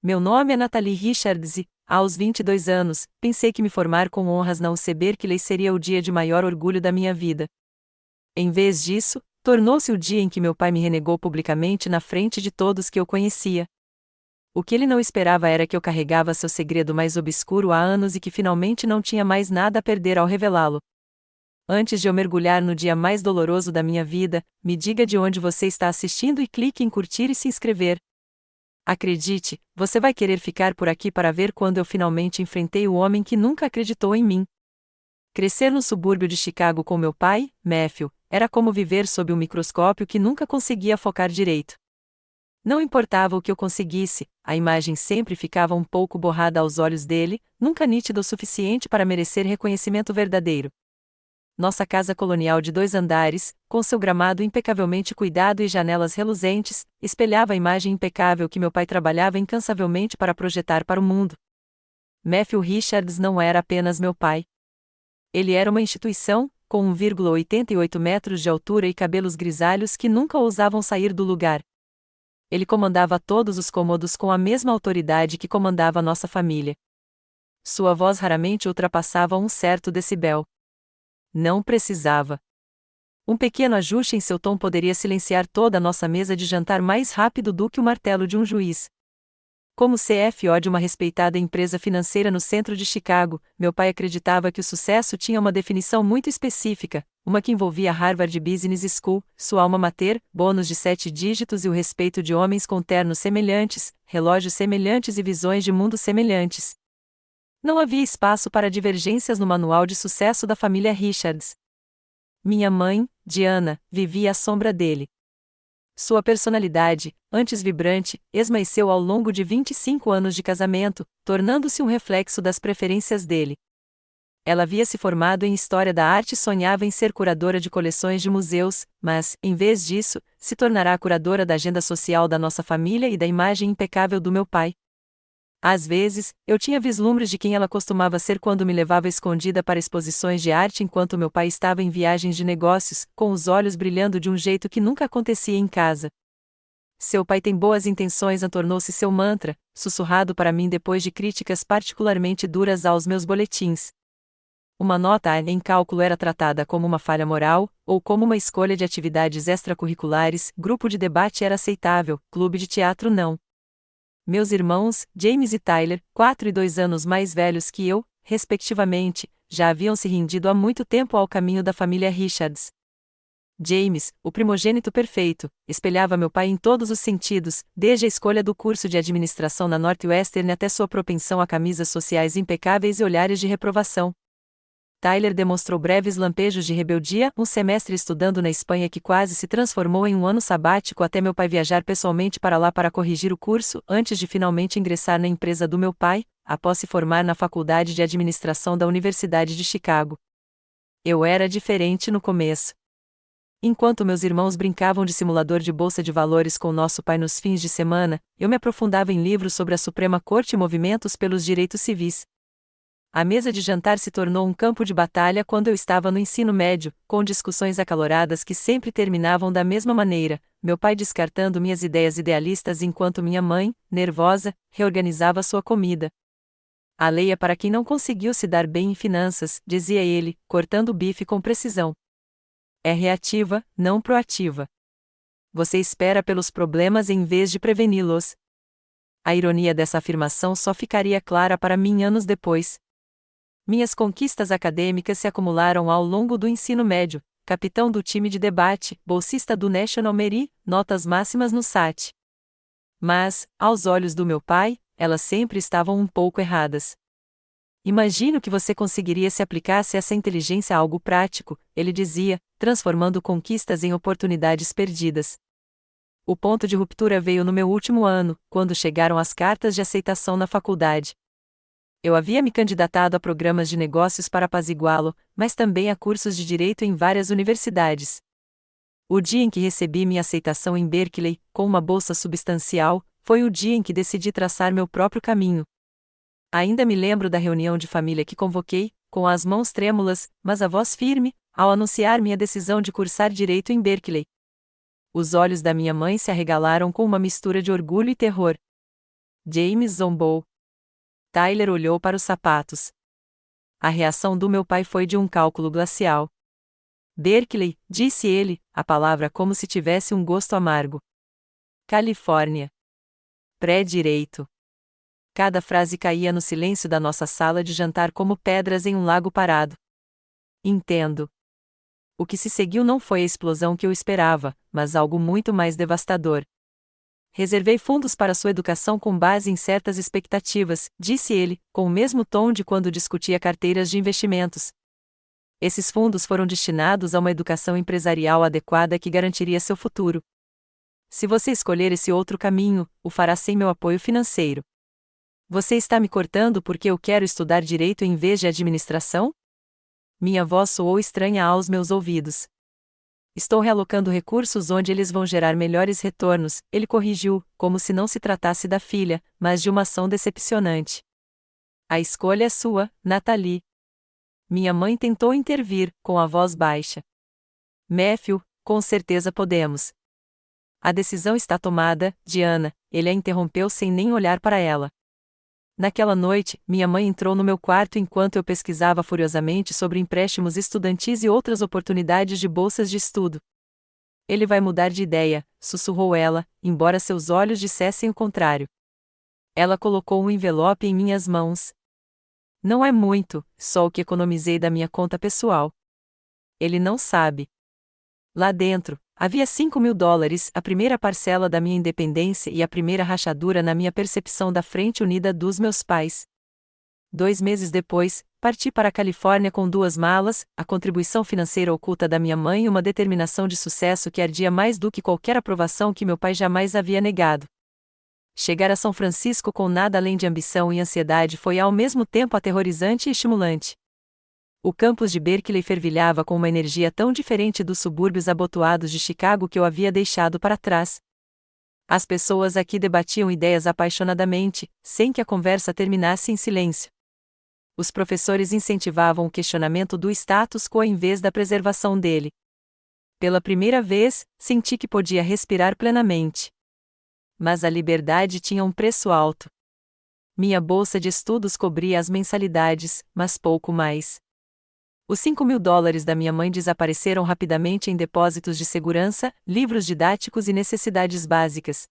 Meu nome é Natalie Richards e, aos 22 anos, pensei que me formar com honras na UC Berkeley seria o dia de maior orgulho da minha vida. Em vez disso, tornou-se o dia em que meu pai me renegou publicamente na frente de todos que eu conhecia. O que ele não esperava era que eu carregava seu segredo mais obscuro há anos e que finalmente não tinha mais nada a perder ao revelá-lo. Antes de eu mergulhar no dia mais doloroso da minha vida, me diga de onde você está assistindo e clique em curtir e se inscrever. Acredite, você vai querer ficar por aqui para ver quando eu finalmente enfrentei o homem que nunca acreditou em mim. Crescer no subúrbio de Chicago com meu pai, Matthew, era como viver sob um microscópio que nunca conseguia focar direito. Não importava o que eu conseguisse, a imagem sempre ficava um pouco borrada aos olhos dele, nunca nítida o suficiente para merecer reconhecimento verdadeiro. Nossa casa colonial de 2 andares, com seu gramado impecavelmente cuidado e janelas reluzentes, espelhava a imagem impecável que meu pai trabalhava incansavelmente para projetar para o mundo. Matthew Richards não era apenas meu pai. Ele era uma instituição, com 1,88 metros de altura e cabelos grisalhos que nunca ousavam sair do lugar. Ele comandava todos os cômodos com a mesma autoridade que comandava nossa família. Sua voz raramente ultrapassava um certo decibel. Não precisava. Um pequeno ajuste em seu tom poderia silenciar toda a nossa mesa de jantar mais rápido do que o martelo de um juiz. Como CFO de uma respeitada empresa financeira no centro de Chicago, meu pai acreditava que o sucesso tinha uma definição muito específica, uma que envolvia Harvard Business School, sua alma mater, bônus de 7 dígitos e o respeito de homens com ternos semelhantes, relógios semelhantes e visões de mundo semelhantes. Não havia espaço para divergências no manual de sucesso da família Richards. Minha mãe, Diana, vivia à sombra dele. Sua personalidade, antes vibrante, esmaeceu ao longo de 25 anos de casamento, tornando-se um reflexo das preferências dele. Ela havia se formado em História da Arte e sonhava em ser curadora de coleções de museus, mas, em vez disso, se tornará a curadora da agenda social da nossa família e da imagem impecável do meu pai. Às vezes, eu tinha vislumbres de quem ela costumava ser quando me levava escondida para exposições de arte enquanto meu pai estava em viagens de negócios, com os olhos brilhando de um jeito que nunca acontecia em casa. Seu pai tem boas intenções tornou-se seu mantra, sussurrado para mim depois de críticas particularmente duras aos meus boletins. Uma nota A em cálculo era tratada como uma falha moral, ou como uma escolha de atividades extracurriculares, grupo de debate era aceitável, clube de teatro não. Meus irmãos, James e Tyler, 4 e 2 anos mais velhos que eu, respectivamente, já haviam se rendido há muito tempo ao caminho da família Richards. James, o primogênito perfeito, espelhava meu pai em todos os sentidos, desde a escolha do curso de administração na Northwestern até sua propensão a camisas sociais impecáveis e olhares de reprovação. Tyler demonstrou breves lampejos de rebeldia, um semestre estudando na Espanha que quase se transformou em um ano sabático até meu pai viajar pessoalmente para lá para corrigir o curso, antes de finalmente ingressar na empresa do meu pai, após se formar na Faculdade de Administração da Universidade de Chicago. Eu era diferente no começo. Enquanto meus irmãos brincavam de simulador de bolsa de valores com nosso pai nos fins de semana, eu me aprofundava em livros sobre a Suprema Corte e movimentos pelos direitos civis. A mesa de jantar se tornou um campo de batalha quando eu estava no ensino médio, com discussões acaloradas que sempre terminavam da mesma maneira, meu pai descartando minhas ideias idealistas enquanto minha mãe, nervosa, reorganizava sua comida. A lei é para quem não conseguiu se dar bem em finanças, dizia ele, cortando o bife com precisão. É reativa, não proativa. Você espera pelos problemas em vez de preveni-los. A ironia dessa afirmação só ficaria clara para mim anos depois. Minhas conquistas acadêmicas se acumularam ao longo do ensino médio, capitão do time de debate, bolsista do National Merit, notas máximas no SAT. Mas, aos olhos do meu pai, elas sempre estavam um pouco erradas. Imagino que você conseguiria se aplicasse essa inteligência a algo prático, ele dizia, transformando conquistas em oportunidades perdidas. O ponto de ruptura veio no meu último ano, quando chegaram as cartas de aceitação na faculdade. Eu havia me candidatado a programas de negócios para apaziguá-lo, mas também a cursos de direito em várias universidades. O dia em que recebi minha aceitação em Berkeley, com uma bolsa substancial, foi o dia em que decidi traçar meu próprio caminho. Ainda me lembro da reunião de família que convoquei, com as mãos trêmulas, mas a voz firme, ao anunciar minha decisão de cursar direito em Berkeley. Os olhos da minha mãe se arregalaram com uma mistura de orgulho e terror. James zombou. Tyler olhou para os sapatos. A reação do meu pai foi de um cálculo glacial. Berkeley, disse ele, a palavra como se tivesse um gosto amargo. Califórnia. Pré-direito. Cada frase caía no silêncio da nossa sala de jantar como pedras em um lago parado. Entendo. O que se seguiu não foi a explosão que eu esperava, mas algo muito mais devastador. Reservei fundos para sua educação com base em certas expectativas, disse ele, com o mesmo tom de quando discutia carteiras de investimentos. Esses fundos foram destinados a uma educação empresarial adequada que garantiria seu futuro. Se você escolher esse outro caminho, o fará sem meu apoio financeiro. Você está me cortando porque eu quero estudar direito em vez de administração? Minha voz soou estranha aos meus ouvidos. Estou realocando recursos onde eles vão gerar melhores retornos, ele corrigiu, como se não se tratasse da filha, mas de uma ação decepcionante. A escolha é sua, Nathalie. Minha mãe tentou intervir, com a voz baixa. Matthew, com certeza podemos. A decisão está tomada, Diana, ele a interrompeu sem nem olhar para ela. Naquela noite, minha mãe entrou no meu quarto enquanto eu pesquisava furiosamente sobre empréstimos estudantis e outras oportunidades de bolsas de estudo. Ele vai mudar de ideia, sussurrou ela, embora seus olhos dissessem o contrário. Ela colocou um envelope em minhas mãos. Não é muito, só o que economizei da minha conta pessoal. Ele não sabe. Lá dentro, havia $5.000, a primeira parcela da minha independência e a primeira rachadura na minha percepção da frente unida dos meus pais. 2 meses depois, parti para a Califórnia com 2 malas, a contribuição financeira oculta da minha mãe e uma determinação de sucesso que ardia mais do que qualquer aprovação que meu pai jamais havia negado. Chegar a São Francisco com nada além de ambição e ansiedade foi ao mesmo tempo aterrorizante e estimulante. O campus de Berkeley fervilhava com uma energia tão diferente dos subúrbios abotoados de Chicago que eu havia deixado para trás. As pessoas aqui debatiam ideias apaixonadamente, sem que a conversa terminasse em silêncio. Os professores incentivavam o questionamento do status quo em vez da preservação dele. Pela primeira vez, senti que podia respirar plenamente. Mas a liberdade tinha um preço alto. Minha bolsa de estudos cobria as mensalidades, mas pouco mais. Os $5.000 da minha mãe desapareceram rapidamente em depósitos de segurança, livros didáticos e necessidades básicas.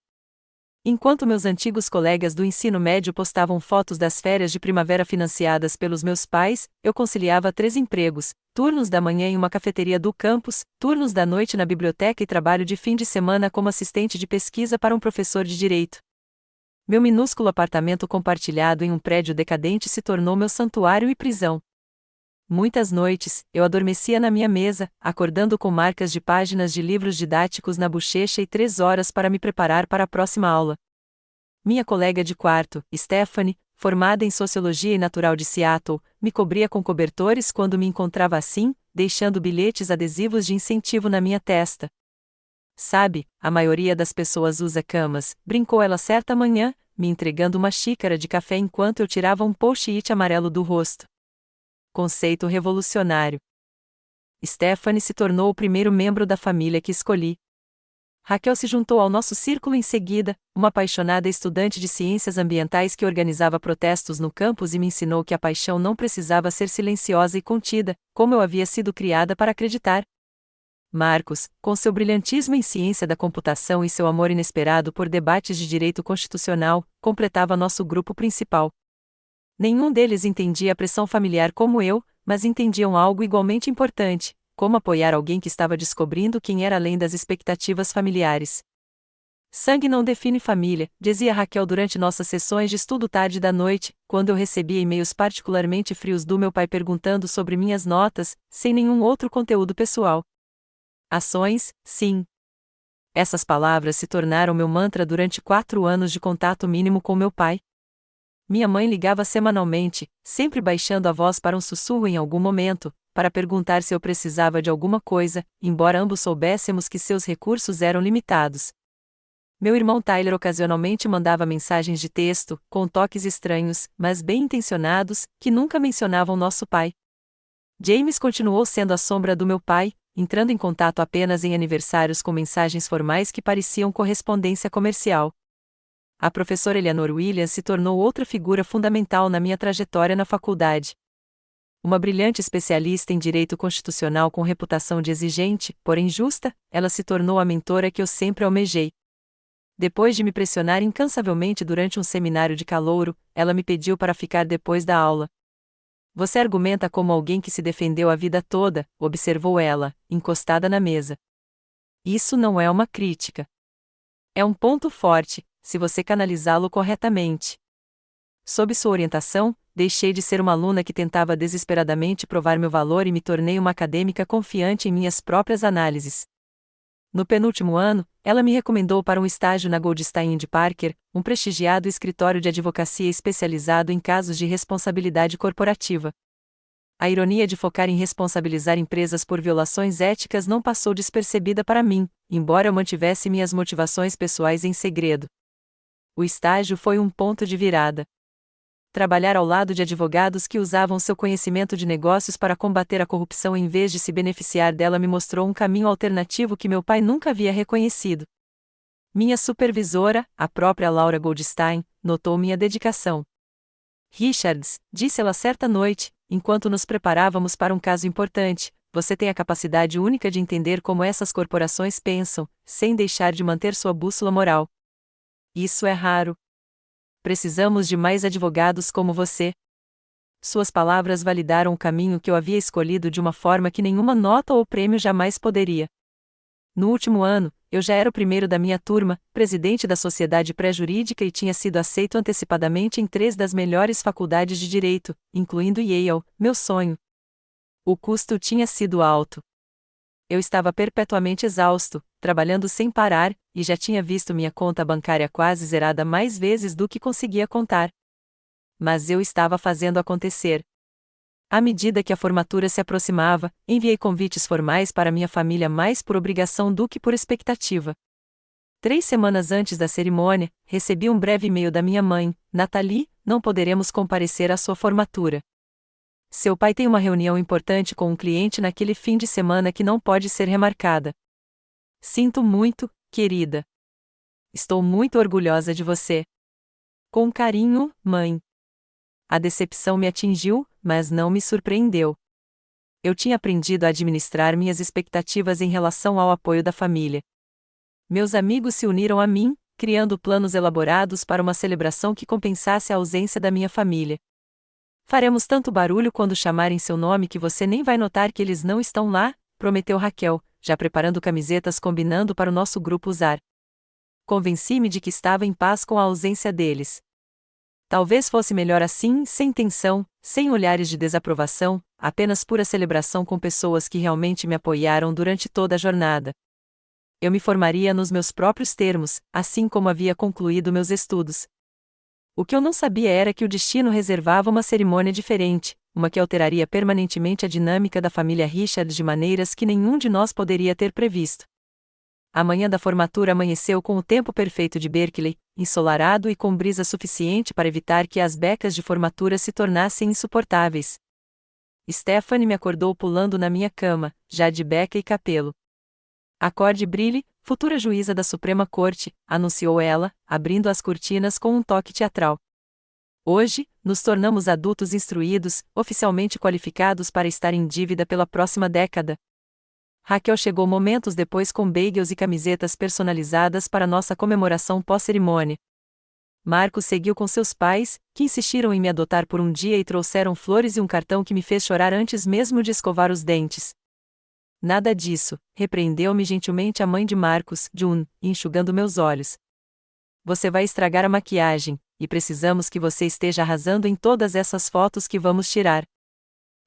Enquanto meus antigos colegas do ensino médio postavam fotos das férias de primavera financiadas pelos meus pais, eu conciliava 3 empregos, turnos da manhã em uma cafeteria do campus, turnos da noite na biblioteca e trabalho de fim de semana como assistente de pesquisa para um professor de direito. Meu minúsculo apartamento compartilhado em um prédio decadente se tornou meu santuário e prisão. Muitas noites, eu adormecia na minha mesa, acordando com marcas de páginas de livros didáticos na bochecha e 3 horas para me preparar para a próxima aula. Minha colega de quarto, Stephanie, formada em Sociologia e Natural de Seattle, me cobria com cobertores quando me encontrava assim, deixando bilhetes adesivos de incentivo na minha testa. Sabe, a maioria das pessoas usa camas, brincou ela certa manhã, me entregando uma xícara de café enquanto eu tirava um post-it amarelo do rosto. Conceito revolucionário. Stephanie se tornou o primeiro membro da família que escolhi. Raquel se juntou ao nosso círculo em seguida, uma apaixonada estudante de ciências ambientais que organizava protestos no campus e me ensinou que a paixão não precisava ser silenciosa e contida, como eu havia sido criada para acreditar. Marcos, com seu brilhantismo em ciência da computação e seu amor inesperado por debates de direito constitucional, completava nosso grupo principal. Nenhum deles entendia a pressão familiar como eu, mas entendiam algo igualmente importante, como apoiar alguém que estava descobrindo quem era além das expectativas familiares. Sangue não define família, dizia Raquel durante nossas sessões de estudo tarde da noite, quando eu recebia e-mails particularmente frios do meu pai perguntando sobre minhas notas, sem nenhum outro conteúdo pessoal. Ações, sim. Essas palavras se tornaram meu mantra durante 4 anos de contato mínimo com meu pai. Minha mãe ligava semanalmente, sempre baixando a voz para um sussurro em algum momento, para perguntar se eu precisava de alguma coisa, embora ambos soubéssemos que seus recursos eram limitados. Meu irmão Tyler ocasionalmente mandava mensagens de texto, com toques estranhos, mas bem intencionados, que nunca mencionavam nosso pai. James continuou sendo a sombra do meu pai, entrando em contato apenas em aniversários com mensagens formais que pareciam correspondência comercial. A professora Eleanor Williams se tornou outra figura fundamental na minha trajetória na faculdade. Uma brilhante especialista em direito constitucional com reputação de exigente, porém justa, ela se tornou a mentora que eu sempre almejei. Depois de me pressionar incansavelmente durante um seminário de calouro, ela me pediu para ficar depois da aula. Você argumenta como alguém que se defendeu a vida toda, observou ela, encostada na mesa. Isso não é uma crítica. É um ponto forte, se você canalizá-lo corretamente. Sob sua orientação, deixei de ser uma aluna que tentava desesperadamente provar meu valor e me tornei uma acadêmica confiante em minhas próprias análises. No penúltimo ano, ela me recomendou para um estágio na Goldstein & Parker, um prestigiado escritório de advocacia especializado em casos de responsabilidade corporativa. A ironia de focar em responsabilizar empresas por violações éticas não passou despercebida para mim, embora eu mantivesse minhas motivações pessoais em segredo. O estágio foi um ponto de virada. Trabalhar ao lado de advogados que usavam seu conhecimento de negócios para combater a corrupção em vez de se beneficiar dela me mostrou um caminho alternativo que meu pai nunca havia reconhecido. Minha supervisora, a própria Laura Goldstein, notou minha dedicação. Richards, disse ela certa noite, enquanto nos preparávamos para um caso importante, você tem a capacidade única de entender como essas corporações pensam, sem deixar de manter sua bússola moral. Isso é raro. Precisamos de mais advogados como você. Suas palavras validaram o caminho que eu havia escolhido de uma forma que nenhuma nota ou prêmio jamais poderia. No último ano, eu já era o primeiro da minha turma, presidente da sociedade pré-jurídica e tinha sido aceito antecipadamente em 3 das melhores faculdades de direito, incluindo Yale, meu sonho. O custo tinha sido alto. Eu estava perpetuamente exausto, trabalhando sem parar, e já tinha visto minha conta bancária quase zerada mais vezes do que conseguia contar. Mas eu estava fazendo acontecer. À medida que a formatura se aproximava, enviei convites formais para minha família mais por obrigação do que por expectativa. 3 semanas antes da cerimônia, recebi um breve e-mail da minha mãe: Nathalie, não poderemos comparecer à sua formatura. Seu pai tem uma reunião importante com um cliente naquele fim de semana que não pode ser remarcada. Sinto muito, querida. Estou muito orgulhosa de você. Com carinho, mãe. A decepção me atingiu, mas não me surpreendeu. Eu tinha aprendido a administrar minhas expectativas em relação ao apoio da família. Meus amigos se uniram a mim, criando planos elaborados para uma celebração que compensasse a ausência da minha família. Faremos tanto barulho quando chamarem seu nome que você nem vai notar que eles não estão lá, prometeu Raquel, já preparando camisetas combinando para o nosso grupo usar. Convenci-me de que estava em paz com a ausência deles. Talvez fosse melhor assim, sem tensão, sem olhares de desaprovação, apenas pura celebração com pessoas que realmente me apoiaram durante toda a jornada. Eu me formaria nos meus próprios termos, assim como havia concluído meus estudos. O que eu não sabia era que o destino reservava uma cerimônia diferente, uma que alteraria permanentemente a dinâmica da família Richards de maneiras que nenhum de nós poderia ter previsto. A manhã da formatura amanheceu com o tempo perfeito de Berkeley, ensolarado e com brisa suficiente para evitar que as becas de formatura se tornassem insuportáveis. Stephanie me acordou pulando na minha cama, já de beca e capelo. Acorde e brilhe, futura juíza da Suprema Corte, anunciou ela, abrindo as cortinas com um toque teatral. Hoje, nos tornamos adultos instruídos, oficialmente qualificados para estar em dívida pela próxima década. Raquel chegou momentos depois com bagels e camisetas personalizadas para nossa comemoração pós-cerimônia. Marcos seguiu com seus pais, que insistiram em me adotar por um dia e trouxeram flores e um cartão que me fez chorar antes mesmo de escovar os dentes. Nada disso, repreendeu-me gentilmente a mãe de Marcos, June, enxugando meus olhos. Você vai estragar a maquiagem, e precisamos que você esteja arrasando em todas essas fotos que vamos tirar.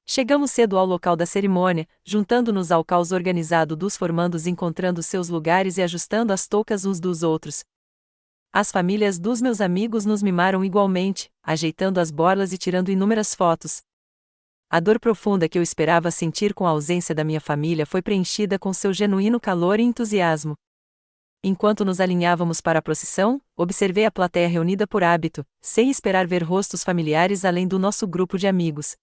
Chegamos cedo ao local da cerimônia, juntando-nos ao caos organizado dos formandos, encontrando seus lugares e ajustando as toucas uns dos outros. As famílias dos meus amigos nos mimaram igualmente, ajeitando as borlas e tirando inúmeras fotos. A dor profunda que eu esperava sentir com a ausência da minha família foi preenchida com seu genuíno calor e entusiasmo. Enquanto nos alinhávamos para a procissão, observei a plateia reunida por hábito, sem esperar ver rostos familiares além do nosso grupo de amigos.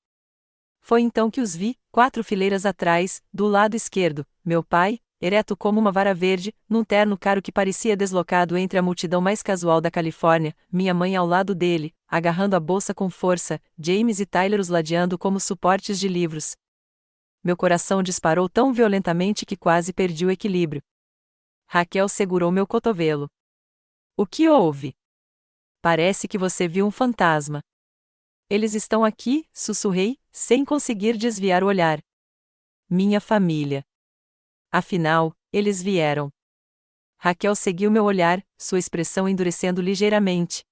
Foi então que os vi, 4 fileiras atrás, do lado esquerdo, meu pai, ereto como uma vara verde, num terno caro que parecia deslocado entre a multidão mais casual da Califórnia, minha mãe ao lado dele, agarrando a bolsa com força, James e Tyler os ladeando como suportes de livros. Meu coração disparou tão violentamente que quase perdi o equilíbrio. Raquel segurou meu cotovelo. O que houve? Parece que você viu um fantasma. Eles estão aqui, sussurrei, sem conseguir desviar o olhar. Minha família. Afinal, eles vieram. Raquel seguiu meu olhar, sua expressão endurecendo ligeiramente.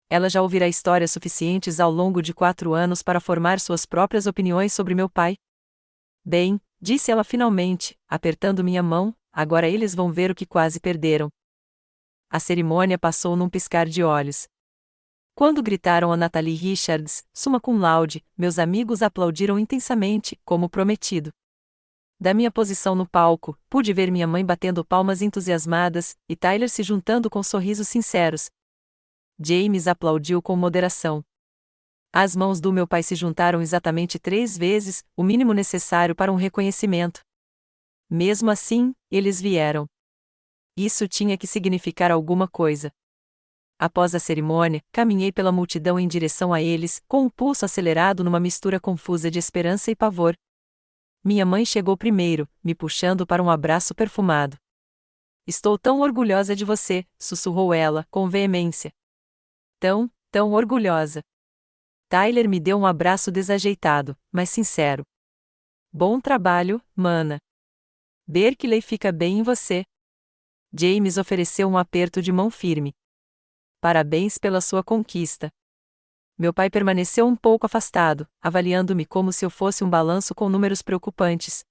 Ela já ouvira histórias suficientes ao longo de 4 anos para formar suas próprias opiniões sobre meu pai. Bem, disse ela finalmente, apertando minha mão, agora eles vão ver o que quase perderam. A cerimônia passou num piscar de olhos. Quando gritaram a Natalie Richards, summa cum laude, meus amigos aplaudiram intensamente, como prometido. Da minha posição no palco, pude ver minha mãe batendo palmas entusiasmadas, e Tyler se juntando com sorrisos sinceros. James aplaudiu com moderação. As mãos do meu pai se juntaram exatamente 3 vezes, o mínimo necessário para um reconhecimento. Mesmo assim, eles vieram. Isso tinha que significar alguma coisa. Após a cerimônia, caminhei pela multidão em direção a eles, com o pulso acelerado numa mistura confusa de esperança e pavor. Minha mãe chegou primeiro, me puxando para um abraço perfumado. Estou tão orgulhosa de você, sussurrou ela, com veemência. Tão orgulhosa. Tyler me deu um abraço desajeitado, mas sincero. Bom trabalho, mana. Berkeley fica bem em você. James ofereceu um aperto de mão firme. Parabéns pela sua conquista. Meu pai permaneceu um pouco afastado, avaliando-me como se eu fosse um balanço com números preocupantes.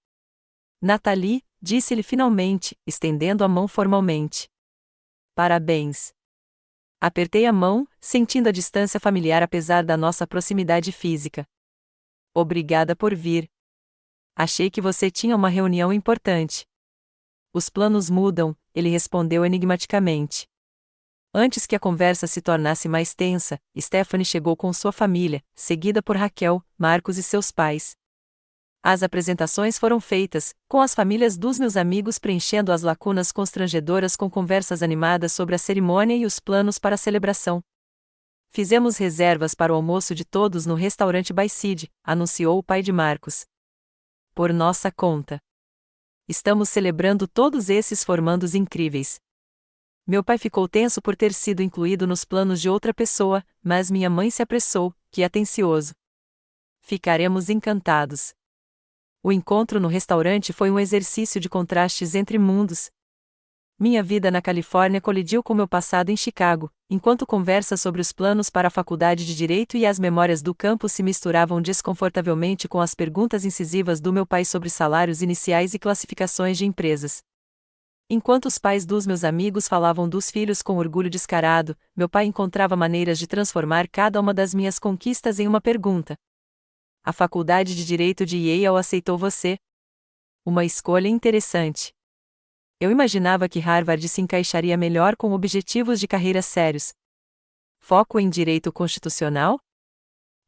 Natalie, disse-lhe finalmente, estendendo a mão formalmente. Parabéns. Apertei a mão, sentindo a distância familiar apesar da nossa proximidade física. Obrigada por vir. Achei que você tinha uma reunião importante. Os planos mudam, ele respondeu enigmaticamente. Antes que a conversa se tornasse mais tensa, Stephanie chegou com sua família, seguida por Raquel, Marcos e seus pais. As apresentações foram feitas, com as famílias dos meus amigos preenchendo as lacunas constrangedoras com conversas animadas sobre a cerimônia e os planos para a celebração. Fizemos reservas para o almoço de todos no restaurante Bicide, anunciou o pai de Marcos. Por nossa conta. Estamos celebrando todos esses formandos incríveis. Meu pai ficou tenso por ter sido incluído nos planos de outra pessoa, mas minha mãe se apressou, que atencioso. Ficaremos encantados. O encontro no restaurante foi um exercício de contrastes entre mundos. Minha vida na Califórnia colidiu com meu passado em Chicago, enquanto conversas sobre os planos para a faculdade de Direito e as memórias do campus se misturavam desconfortavelmente com as perguntas incisivas do meu pai sobre salários iniciais e classificações de empresas. Enquanto os pais dos meus amigos falavam dos filhos com orgulho descarado, meu pai encontrava maneiras de transformar cada uma das minhas conquistas em uma pergunta. A faculdade de Direito de Yale aceitou você? Uma escolha interessante. Eu imaginava que Harvard se encaixaria melhor com objetivos de carreira sérios. Foco em direito constitucional?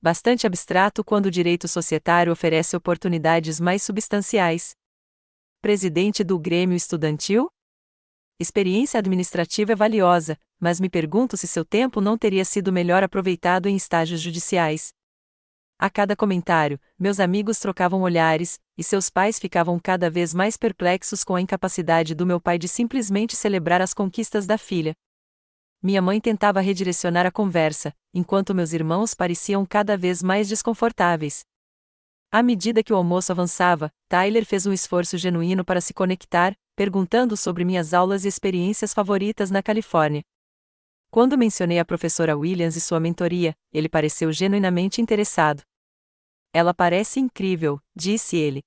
Bastante abstrato quando o direito societário oferece oportunidades mais substanciais. Presidente do Grêmio Estudantil? Experiência administrativa é valiosa, mas me pergunto se seu tempo não teria sido melhor aproveitado em estágios judiciais. A cada comentário, meus amigos trocavam olhares, e seus pais ficavam cada vez mais perplexos com a incapacidade do meu pai de simplesmente celebrar as conquistas da filha. Minha mãe tentava redirecionar a conversa, enquanto meus irmãos pareciam cada vez mais desconfortáveis. À medida que o almoço avançava, Tyler fez um esforço genuíno para se conectar, perguntando sobre minhas aulas e experiências favoritas na Califórnia. Quando mencionei a professora Williams e sua mentoria, ele pareceu genuinamente interessado. Ela parece incrível, disse ele.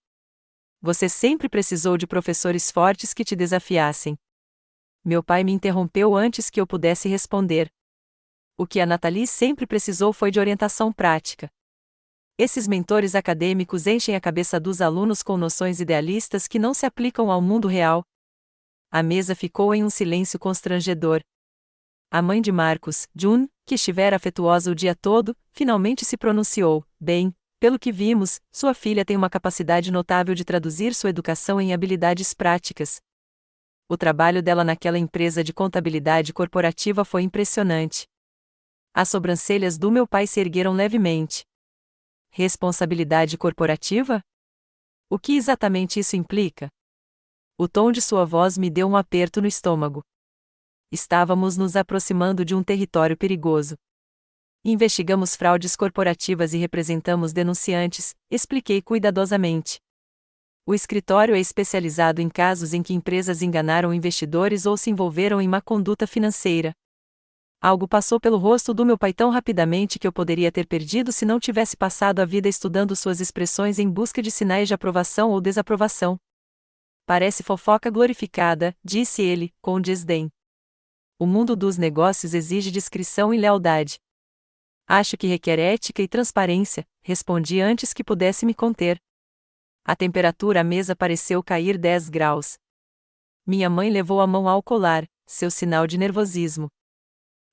Você sempre precisou de professores fortes que te desafiassem. Meu pai me interrompeu antes que eu pudesse responder. O que a Natalie sempre precisou foi de orientação prática. Esses mentores acadêmicos enchem a cabeça dos alunos com noções idealistas que não se aplicam ao mundo real. A mesa ficou em um silêncio constrangedor. A mãe de Marcos, June, que estivera afetuosa o dia todo, finalmente se pronunciou. Bem, Pelo que vimos, sua filha tem uma capacidade notável de traduzir sua educação em habilidades práticas. O trabalho dela naquela empresa de contabilidade corporativa foi impressionante. As sobrancelhas do meu pai se ergueram levemente. Responsabilidade corporativa? O que exatamente isso implica? O tom de sua voz me deu um aperto no estômago. Estávamos nos aproximando de um território perigoso. Investigamos fraudes corporativas e representamos denunciantes, expliquei cuidadosamente. O escritório é especializado em casos em que empresas enganaram investidores ou se envolveram em má conduta financeira. Algo passou pelo rosto do meu pai tão rapidamente que eu poderia ter perdido se não tivesse passado a vida estudando suas expressões em busca de sinais de aprovação ou desaprovação. Parece fofoca glorificada, disse ele, com desdém. O mundo dos negócios exige discrição e lealdade. Acho que requer ética e transparência, respondi antes que pudesse me conter. A temperatura à mesa pareceu cair 10 graus. Minha mãe levou a mão ao colar, seu sinal de nervosismo.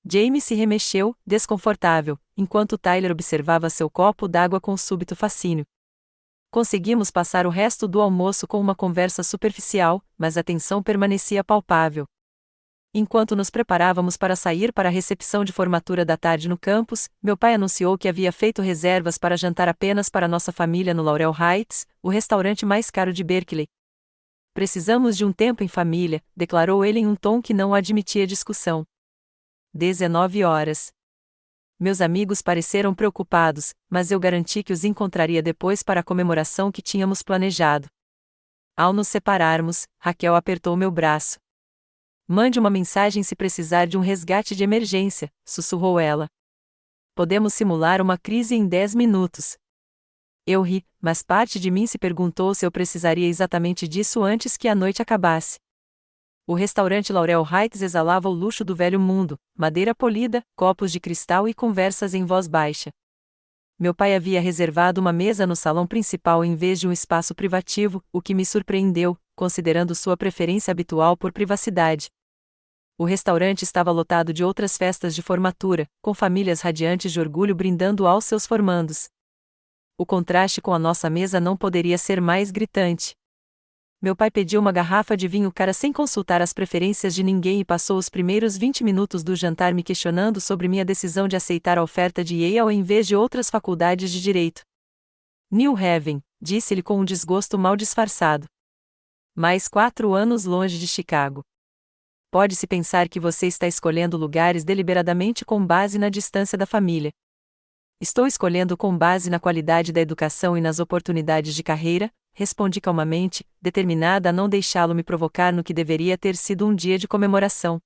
Jamie se remexeu, desconfortável, enquanto Tyler observava seu copo d'água com súbito fascínio. Conseguimos passar o resto do almoço com uma conversa superficial, mas a tensão permanecia palpável. Enquanto nos preparávamos para sair para a recepção de formatura da tarde no campus, meu pai anunciou que havia feito reservas para jantar apenas para nossa família no Laurel Heights, o restaurante mais caro de Berkeley. Precisamos de um tempo em família, declarou ele em um tom que não admitia discussão. 19 horas. Meus amigos pareceram preocupados, mas eu garanti que os encontraria depois para a comemoração que tínhamos planejado. Ao nos separarmos, Raquel apertou meu braço. Mande uma mensagem se precisar de um resgate de emergência, sussurrou ela. Podemos simular uma crise em 10 minutos. Eu ri, mas parte de mim se perguntou se eu precisaria exatamente disso antes que a noite acabasse. O restaurante Laurel Heights exalava o luxo do velho mundo, madeira polida, copos de cristal e conversas em voz baixa. Meu pai havia reservado uma mesa no salão principal em vez de um espaço privativo, o que me surpreendeu, considerando sua preferência habitual por privacidade. O restaurante estava lotado de outras festas de formatura, com famílias radiantes de orgulho brindando aos seus formandos. O contraste com a nossa mesa não poderia ser mais gritante. Meu pai pediu uma garrafa de vinho cara sem consultar as preferências de ninguém e passou os primeiros 20 minutos do jantar me questionando sobre minha decisão de aceitar a oferta de Yale em vez de outras faculdades de direito. New Haven, disse-ele com um desgosto mal disfarçado. Mais 4 anos longe de Chicago. Pode-se pensar que você está escolhendo lugares deliberadamente com base na distância da família. Estou escolhendo com base na qualidade da educação e nas oportunidades de carreira, respondi calmamente, determinada a não deixá-lo me provocar no que deveria ter sido um dia de comemoração.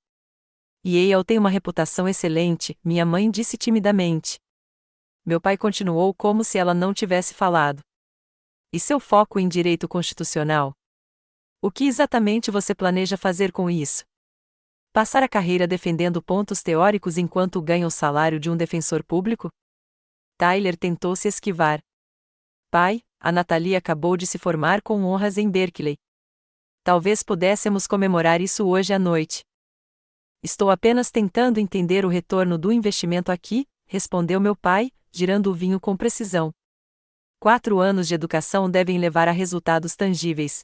Yale tem uma reputação excelente, minha mãe disse timidamente. Meu pai continuou como se ela não tivesse falado. E seu foco em direito constitucional? O que exatamente você planeja fazer com isso? Passar a carreira defendendo pontos teóricos enquanto ganha o salário de um defensor público? Tyler tentou se esquivar. Pai, a Natalie acabou de se formar com honras em Berkeley. Talvez pudéssemos comemorar isso hoje à noite. Estou apenas tentando entender o retorno do investimento aqui, respondeu meu pai, girando o vinho com precisão. 4 anos de educação devem levar a resultados tangíveis.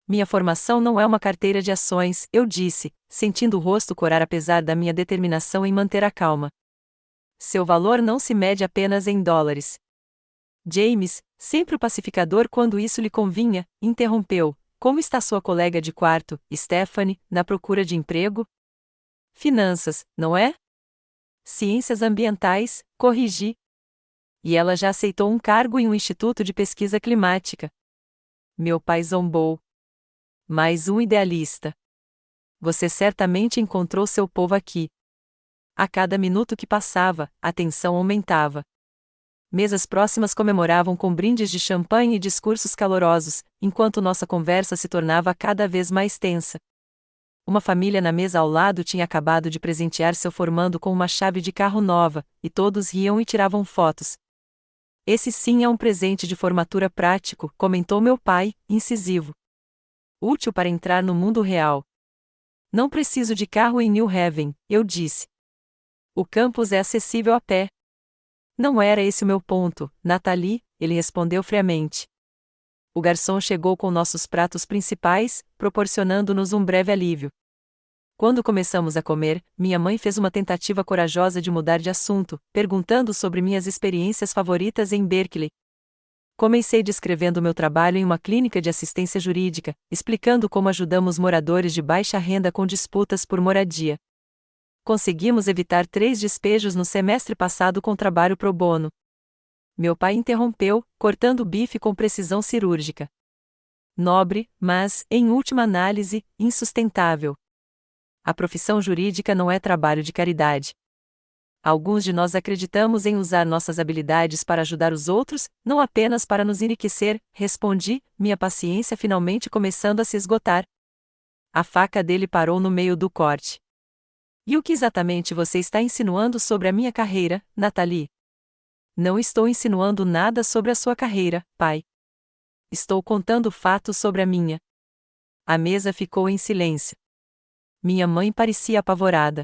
Minha formação não é uma carteira de ações, eu disse, sentindo o rosto corar apesar da minha determinação em manter a calma. Seu valor não se mede apenas em dólares. James, sempre o pacificador quando isso lhe convinha, interrompeu. Como está sua colega de quarto, Stephanie, na procura de emprego? Finanças, não é? Ciências ambientais, corrigi. E ela já aceitou um cargo em um instituto de pesquisa climática. Meu pai zombou. Mais um idealista. Você certamente encontrou seu povo aqui. A cada minuto que passava, a tensão aumentava. Mesas próximas comemoravam com brindes de champanhe e discursos calorosos, enquanto nossa conversa se tornava cada vez mais tensa. Uma família na mesa ao lado tinha acabado de presentear seu formando com uma chave de carro nova, e todos riam e tiravam fotos. Esse sim é um presente de formatura prático, comentou meu pai, incisivo. Útil para entrar no mundo real. Não preciso de carro em New Haven, eu disse. O campus é acessível a pé. Não era esse o meu ponto, Nathalie, ele respondeu friamente. O garçom chegou com nossos pratos principais, proporcionando-nos um breve alívio. Quando começamos a comer, minha mãe fez uma tentativa corajosa de mudar de assunto, perguntando sobre minhas experiências favoritas em Berkeley. Comecei descrevendo meu trabalho em uma clínica de assistência jurídica, explicando como ajudamos moradores de baixa renda com disputas por moradia. Conseguimos evitar 3 despejos no semestre passado com trabalho pro bono. Meu pai interrompeu, cortando o bife com precisão cirúrgica. Nobre, mas, em última análise, insustentável. A profissão jurídica não é trabalho de caridade. Alguns de nós acreditamos em usar nossas habilidades para ajudar os outros, não apenas para nos enriquecer, respondi, minha paciência finalmente começando a se esgotar. A faca dele parou no meio do corte. E o que exatamente você está insinuando sobre a minha carreira, Nathalie? Não estou insinuando nada sobre a sua carreira, pai. Estou contando fatos sobre a minha. A mesa ficou em silêncio. Minha mãe parecia apavorada.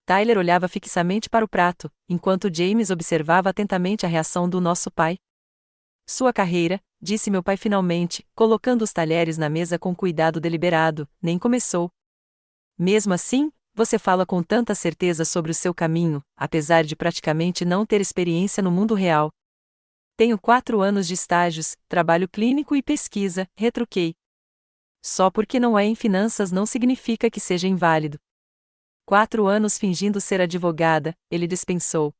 Tyler olhava fixamente para o prato, enquanto James observava atentamente a reação do nosso pai. Sua carreira, disse meu pai finalmente, colocando os talheres na mesa com cuidado deliberado, nem começou. Mesmo assim, você fala com tanta certeza sobre o seu caminho, apesar de praticamente não ter experiência no mundo real. Tenho 4 anos de estágios, trabalho clínico e pesquisa, retruquei. Só porque não é em finanças não significa que seja inválido. 4 anos fingindo ser advogada, ele dispensou.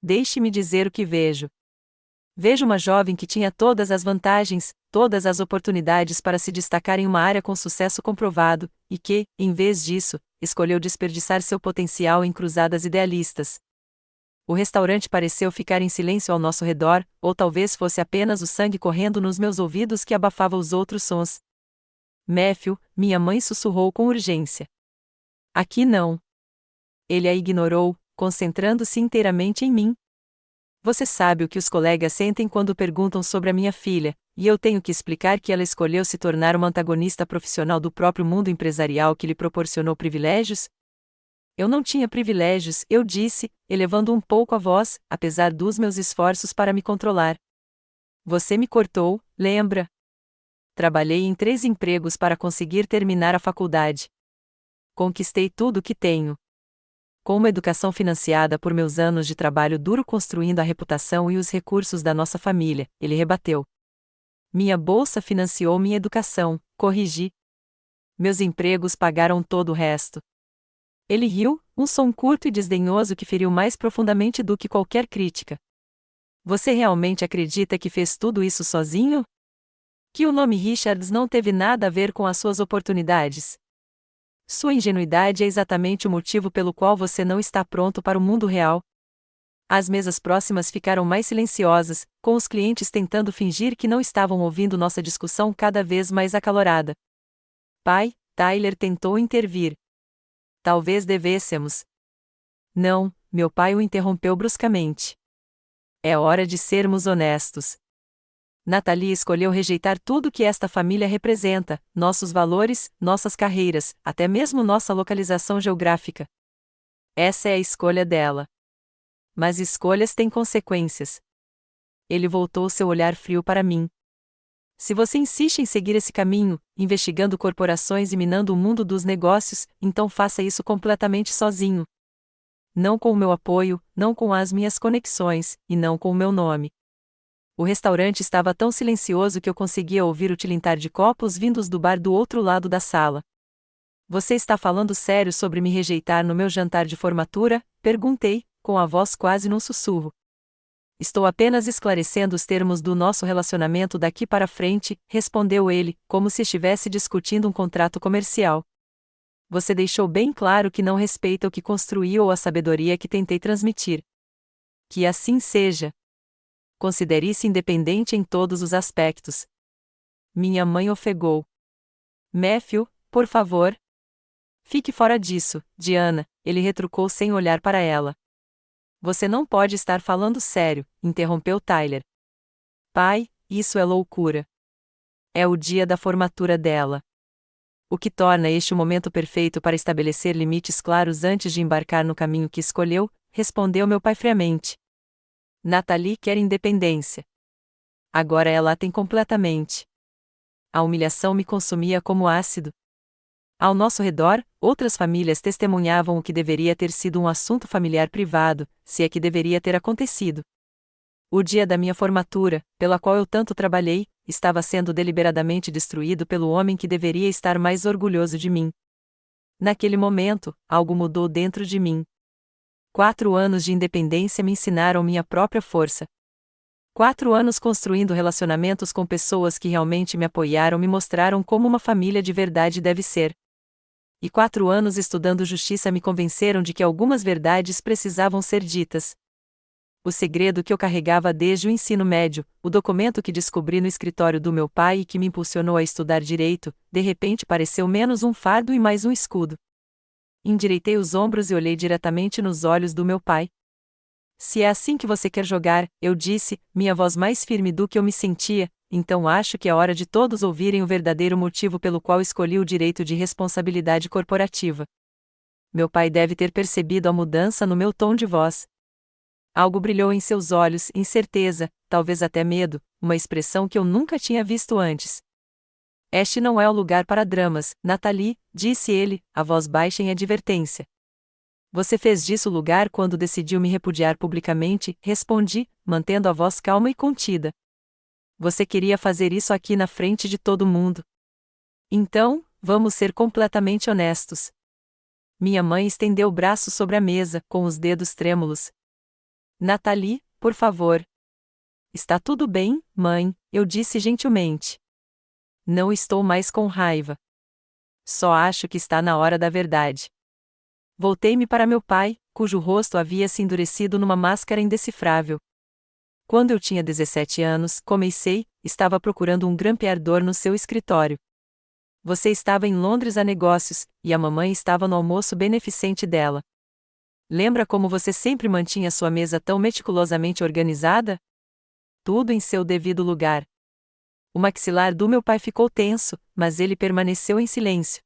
Deixe-me dizer o que vejo. Vejo uma jovem que tinha todas as vantagens, todas as oportunidades para se destacar em uma área com sucesso comprovado, e que, em vez disso, escolheu desperdiçar seu potencial em cruzadas idealistas. O restaurante pareceu ficar em silêncio ao nosso redor, ou talvez fosse apenas o sangue correndo nos meus ouvidos que abafava os outros sons. Matthew, minha mãe sussurrou com urgência. Aqui não. Ele a ignorou, concentrando-se inteiramente em mim. Você sabe o que os colegas sentem quando perguntam sobre a minha filha, e eu tenho que explicar que ela escolheu se tornar uma antagonista profissional do próprio mundo empresarial que lhe proporcionou privilégios? Eu não tinha privilégios, eu disse, elevando um pouco a voz, apesar dos meus esforços para me controlar. Você me cortou, lembra? Trabalhei em 3 empregos para conseguir terminar a faculdade. Conquistei tudo o que tenho. Com uma educação financiada por meus anos de trabalho duro construindo a reputação e os recursos da nossa família, ele rebateu. Minha bolsa financiou minha educação, corrigi. Meus empregos pagaram todo o resto. Ele riu, um som curto e desdenhoso que feriu mais profundamente do que qualquer crítica. Você realmente acredita que fez tudo isso sozinho? Que o nome Richards não teve nada a ver com as suas oportunidades? Sua ingenuidade é exatamente o motivo pelo qual você não está pronto para o mundo real. As mesas próximas ficaram mais silenciosas, com os clientes tentando fingir que não estavam ouvindo nossa discussão cada vez mais acalorada. Pai, Tyler tentou intervir. Talvez devêssemos. Não, meu pai o interrompeu bruscamente. É hora de sermos honestos. Nathalie escolheu rejeitar tudo que esta família representa, nossos valores, nossas carreiras, até mesmo nossa localização geográfica. Essa é a escolha dela. Mas escolhas têm consequências. Ele voltou seu olhar frio para mim. Se você insiste em seguir esse caminho, investigando corporações e minando o mundo dos negócios, então faça isso completamente sozinho. Não com o meu apoio, não com as minhas conexões, e não com o meu nome. O restaurante estava tão silencioso que eu conseguia ouvir o tilintar de copos vindos do bar do outro lado da sala. Você está falando sério sobre me rejeitar no meu jantar de formatura? Perguntei, com a voz quase num sussurro. Estou apenas esclarecendo os termos do nosso relacionamento daqui para frente, respondeu ele, como se estivesse discutindo um contrato comercial. Você deixou bem claro que não respeita o que construí ou a sabedoria que tentei transmitir. Que assim seja. Considere-se independente em todos os aspectos. Minha mãe ofegou. Matthew, por favor. Fique fora disso, Diana, ele retrucou sem olhar para ela. Você não pode estar falando sério, interrompeu Tyler. Pai, isso é loucura. É o dia da formatura dela. O que torna este o momento perfeito para estabelecer limites claros antes de embarcar no caminho que escolheu, respondeu meu pai friamente. Nathalie quer independência. Agora ela a tem completamente. A humilhação me consumia como ácido. Ao nosso redor, outras famílias testemunhavam o que deveria ter sido um assunto familiar privado, se é que deveria ter acontecido. O dia da minha formatura, pela qual eu tanto trabalhei, estava sendo deliberadamente destruído pelo homem que deveria estar mais orgulhoso de mim. Naquele momento, algo mudou dentro de mim. 4 anos de independência me ensinaram minha própria força. 4 anos construindo relacionamentos com pessoas que realmente me apoiaram me mostraram como uma família de verdade deve ser. E 4 anos estudando justiça me convenceram de que algumas verdades precisavam ser ditas. O segredo que eu carregava desde o ensino médio, o documento que descobri no escritório do meu pai e que me impulsionou a estudar direito, de repente pareceu menos um fardo e mais um escudo. Endireitei os ombros e olhei diretamente nos olhos do meu pai. Se é assim que você quer jogar, eu disse, minha voz mais firme do que eu me sentia, então acho que é hora de todos ouvirem o verdadeiro motivo pelo qual escolhi o direito de responsabilidade corporativa. Meu pai deve ter percebido a mudança no meu tom de voz. Algo brilhou em seus olhos, incerteza, talvez até medo, uma expressão que eu nunca tinha visto antes. Este não é o lugar para dramas, Nathalie, disse ele, a voz baixa em advertência. Você fez disso lugar quando decidiu me repudiar publicamente, respondi, mantendo a voz calma e contida. Você queria fazer isso aqui na frente de todo mundo. Então, vamos ser completamente honestos. Minha mãe estendeu o braço sobre a mesa, com os dedos trêmulos. Nathalie, por favor. Está tudo bem, mãe, eu disse gentilmente. Não estou mais com raiva. Só acho que está na hora da verdade. Voltei-me para meu pai, cujo rosto havia se endurecido numa máscara indecifrável. Quando eu tinha 17 anos, comecei, estava procurando um grampeador no seu escritório. Você estava em Londres a negócios, e a mamãe estava no almoço beneficente dela. Lembra como você sempre mantinha sua mesa tão meticulosamente organizada? Tudo em seu devido lugar. O maxilar do meu pai ficou tenso, mas ele permaneceu em silêncio.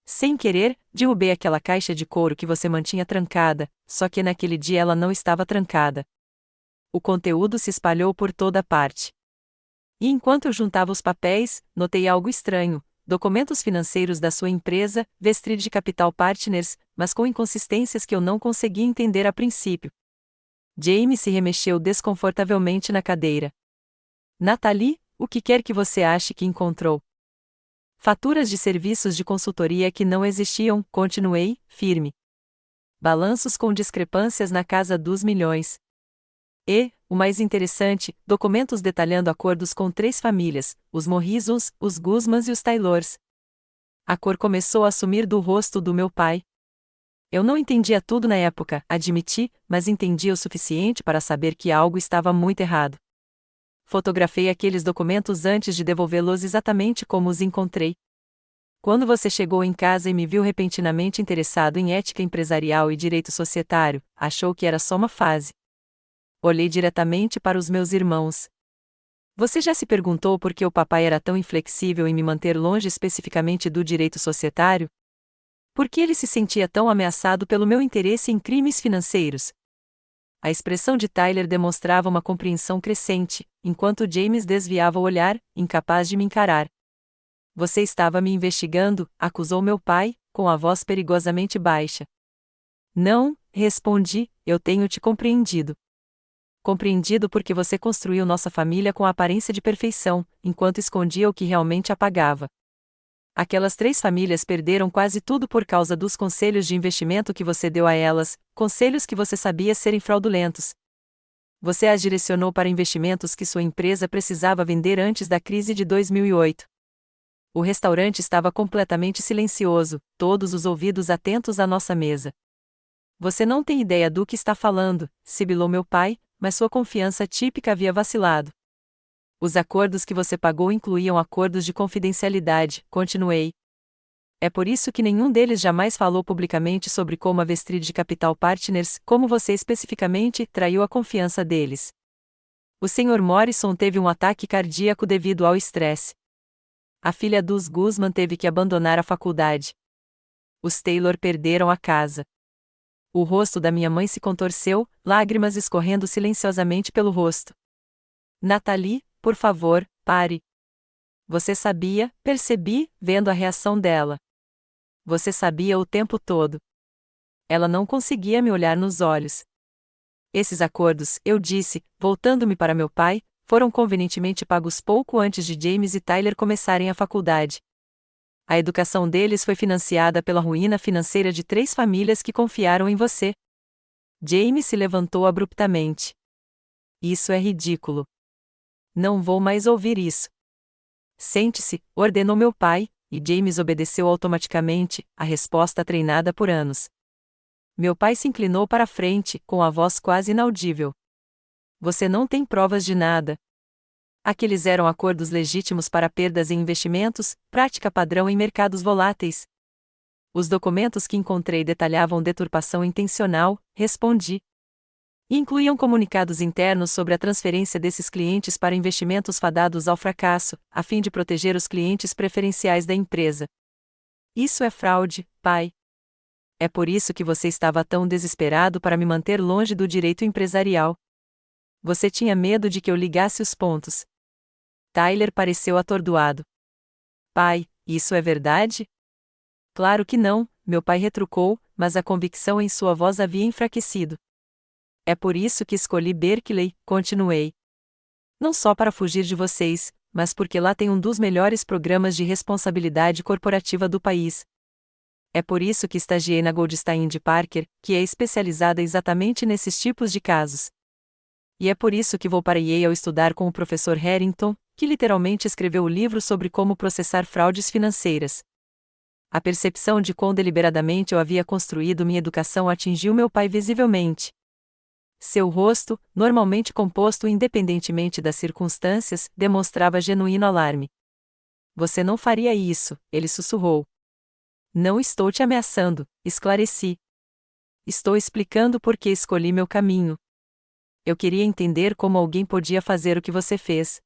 Sem querer, derrubei aquela caixa de couro que você mantinha trancada, só que naquele dia ela não estava trancada. O conteúdo se espalhou por toda parte. E enquanto eu juntava os papéis, notei algo estranho. Documentos financeiros da sua empresa, Vestrid Capital Partners, mas com inconsistências que eu não conseguia entender a princípio. James se remexeu desconfortavelmente na cadeira. Nathalie, o que quer que você ache que encontrou? Faturas de serviços de consultoria que não existiam, continuei, firme. Balanços com discrepâncias na casa dos milhões. E, o mais interessante, documentos detalhando acordos com 3 famílias, os Morrisons, os Guzmans e os Taylors. A cor começou a sumir do rosto do meu pai. Eu não entendia tudo na época, admiti, mas entendia o suficiente para saber que algo estava muito errado. Fotografei aqueles documentos antes de devolvê-los exatamente como os encontrei. Quando você chegou em casa e me viu repentinamente interessado em ética empresarial e direito societário, achou que era só uma fase. Olhei diretamente para os meus irmãos. Você já se perguntou por que o papai era tão inflexível em me manter longe especificamente do direito societário? Por que ele se sentia tão ameaçado pelo meu interesse em crimes financeiros? A expressão de Tyler demonstrava uma compreensão crescente, enquanto James desviava o olhar, incapaz de me encarar. Você estava me investigando, acusou meu pai, com a voz perigosamente baixa. Não, respondi, eu tenho te compreendido. Compreendido porque você construiu nossa família com a aparência de perfeição, enquanto escondia o que realmente apagava. Aquelas 3 famílias perderam quase tudo por causa dos conselhos de investimento que você deu a elas, conselhos que você sabia serem fraudulentos. Você as direcionou para investimentos que sua empresa precisava vender antes da crise de 2008. O restaurante estava completamente silencioso, todos os ouvidos atentos à nossa mesa. Você não tem ideia do que está falando, sibilou meu pai, mas sua confiança típica havia vacilado. Os acordos que você pagou incluíam acordos de confidencialidade, continuei. É por isso que nenhum deles jamais falou publicamente sobre como a Vestrid Capital Partners, como você especificamente, traiu a confiança deles. O Sr. Morrison teve um ataque cardíaco devido ao estresse. A filha dos Guzman teve que abandonar a faculdade. Os Taylor perderam a casa. O rosto da minha mãe se contorceu, lágrimas escorrendo silenciosamente pelo rosto. Nathalie, por favor, pare. Você sabia, percebi, vendo a reação dela. Você sabia o tempo todo. Ela não conseguia me olhar nos olhos. Esses acordos, eu disse, voltando-me para meu pai, foram convenientemente pagos pouco antes de James e Tyler começarem a faculdade. A educação deles foi financiada pela ruína financeira de 3 famílias que confiaram em você. James se levantou abruptamente. Isso é ridículo. Não vou mais ouvir isso. Sente-se, ordenou meu pai, e James obedeceu automaticamente, a resposta treinada por anos. Meu pai se inclinou para a frente, com a voz quase inaudível. Você não tem provas de nada. Aqueles eram acordos legítimos para perdas em investimentos, prática padrão em mercados voláteis. Os documentos que encontrei detalhavam deturpação intencional, respondi. E incluíam comunicados internos sobre a transferência desses clientes para investimentos fadados ao fracasso, a fim de proteger os clientes preferenciais da empresa. Isso é fraude, pai. É por isso que você estava tão desesperado para me manter longe do direito empresarial. Você tinha medo de que eu ligasse os pontos. Tyler pareceu atordoado. Pai, isso é verdade? Claro que não, meu pai retrucou, mas a convicção em sua voz havia enfraquecido. É por isso que escolhi Berkeley, continuei. Não só para fugir de vocês, mas porque lá tem um dos melhores programas de responsabilidade corporativa do país. É por isso que estagiei na Goldstein de Parker, que é especializada exatamente nesses tipos de casos. E é por isso que vou para Yale estudar com o professor Harrington, que literalmente escreveu o livro sobre como processar fraudes financeiras. A percepção de quão deliberadamente eu havia construído minha educação atingiu meu pai visivelmente. Seu rosto, normalmente composto independentemente das circunstâncias, demonstrava genuíno alarme. Você não faria isso, ele sussurrou. Não estou te ameaçando, esclareci. Estou explicando por que escolhi meu caminho. Eu queria entender como alguém podia fazer o que você fez.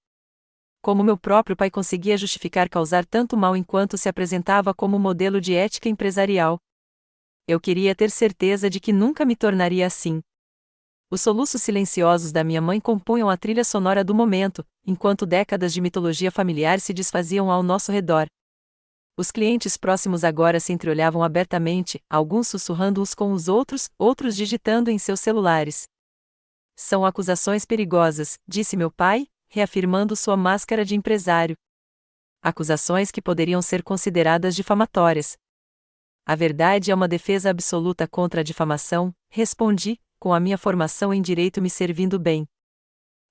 Como meu próprio pai conseguia justificar causar tanto mal enquanto se apresentava como modelo de ética empresarial. Eu queria ter certeza de que nunca me tornaria assim. Os soluços silenciosos da minha mãe compunham a trilha sonora do momento, enquanto décadas de mitologia familiar se desfaziam ao nosso redor. Os clientes próximos agora se entreolhavam abertamente, alguns sussurrando uns com os outros, outros digitando em seus celulares. São acusações perigosas, disse meu pai, reafirmando sua máscara de empresário. Acusações que poderiam ser consideradas difamatórias. A verdade é uma defesa absoluta contra a difamação, respondi, com a minha formação em direito me servindo bem.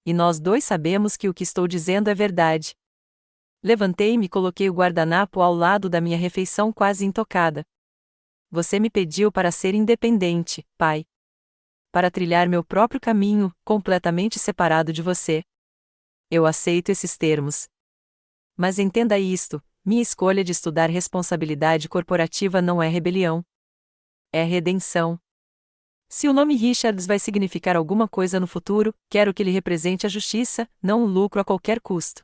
E nós dois sabemos que o que estou dizendo é verdade. Levantei-me e coloquei o guardanapo ao lado da minha refeição quase intocada. Você me pediu para ser independente, pai. Para trilhar meu próprio caminho, completamente separado de você. Eu aceito esses termos. Mas entenda isto, minha escolha de estudar responsabilidade corporativa não é rebelião. É redenção. Se o nome Richards vai significar alguma coisa no futuro, quero que ele represente a justiça, não o lucro a qualquer custo.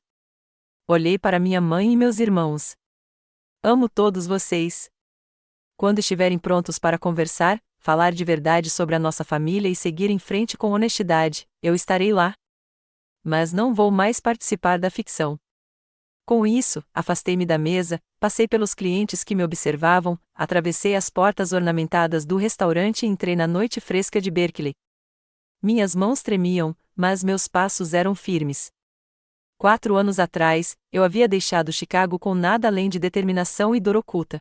Olhei para minha mãe e meus irmãos. Amo todos vocês. Quando estiverem prontos para conversar, falar de verdade sobre a nossa família e seguir em frente com honestidade, eu estarei lá. Mas não vou mais participar da ficção. Com isso, afastei-me da mesa, passei pelos clientes que me observavam, atravessei as portas ornamentadas do restaurante e entrei na noite fresca de Berkeley. Minhas mãos tremiam, mas meus passos eram firmes. 4 anos atrás, eu havia deixado Chicago com nada além de determinação e dor oculta.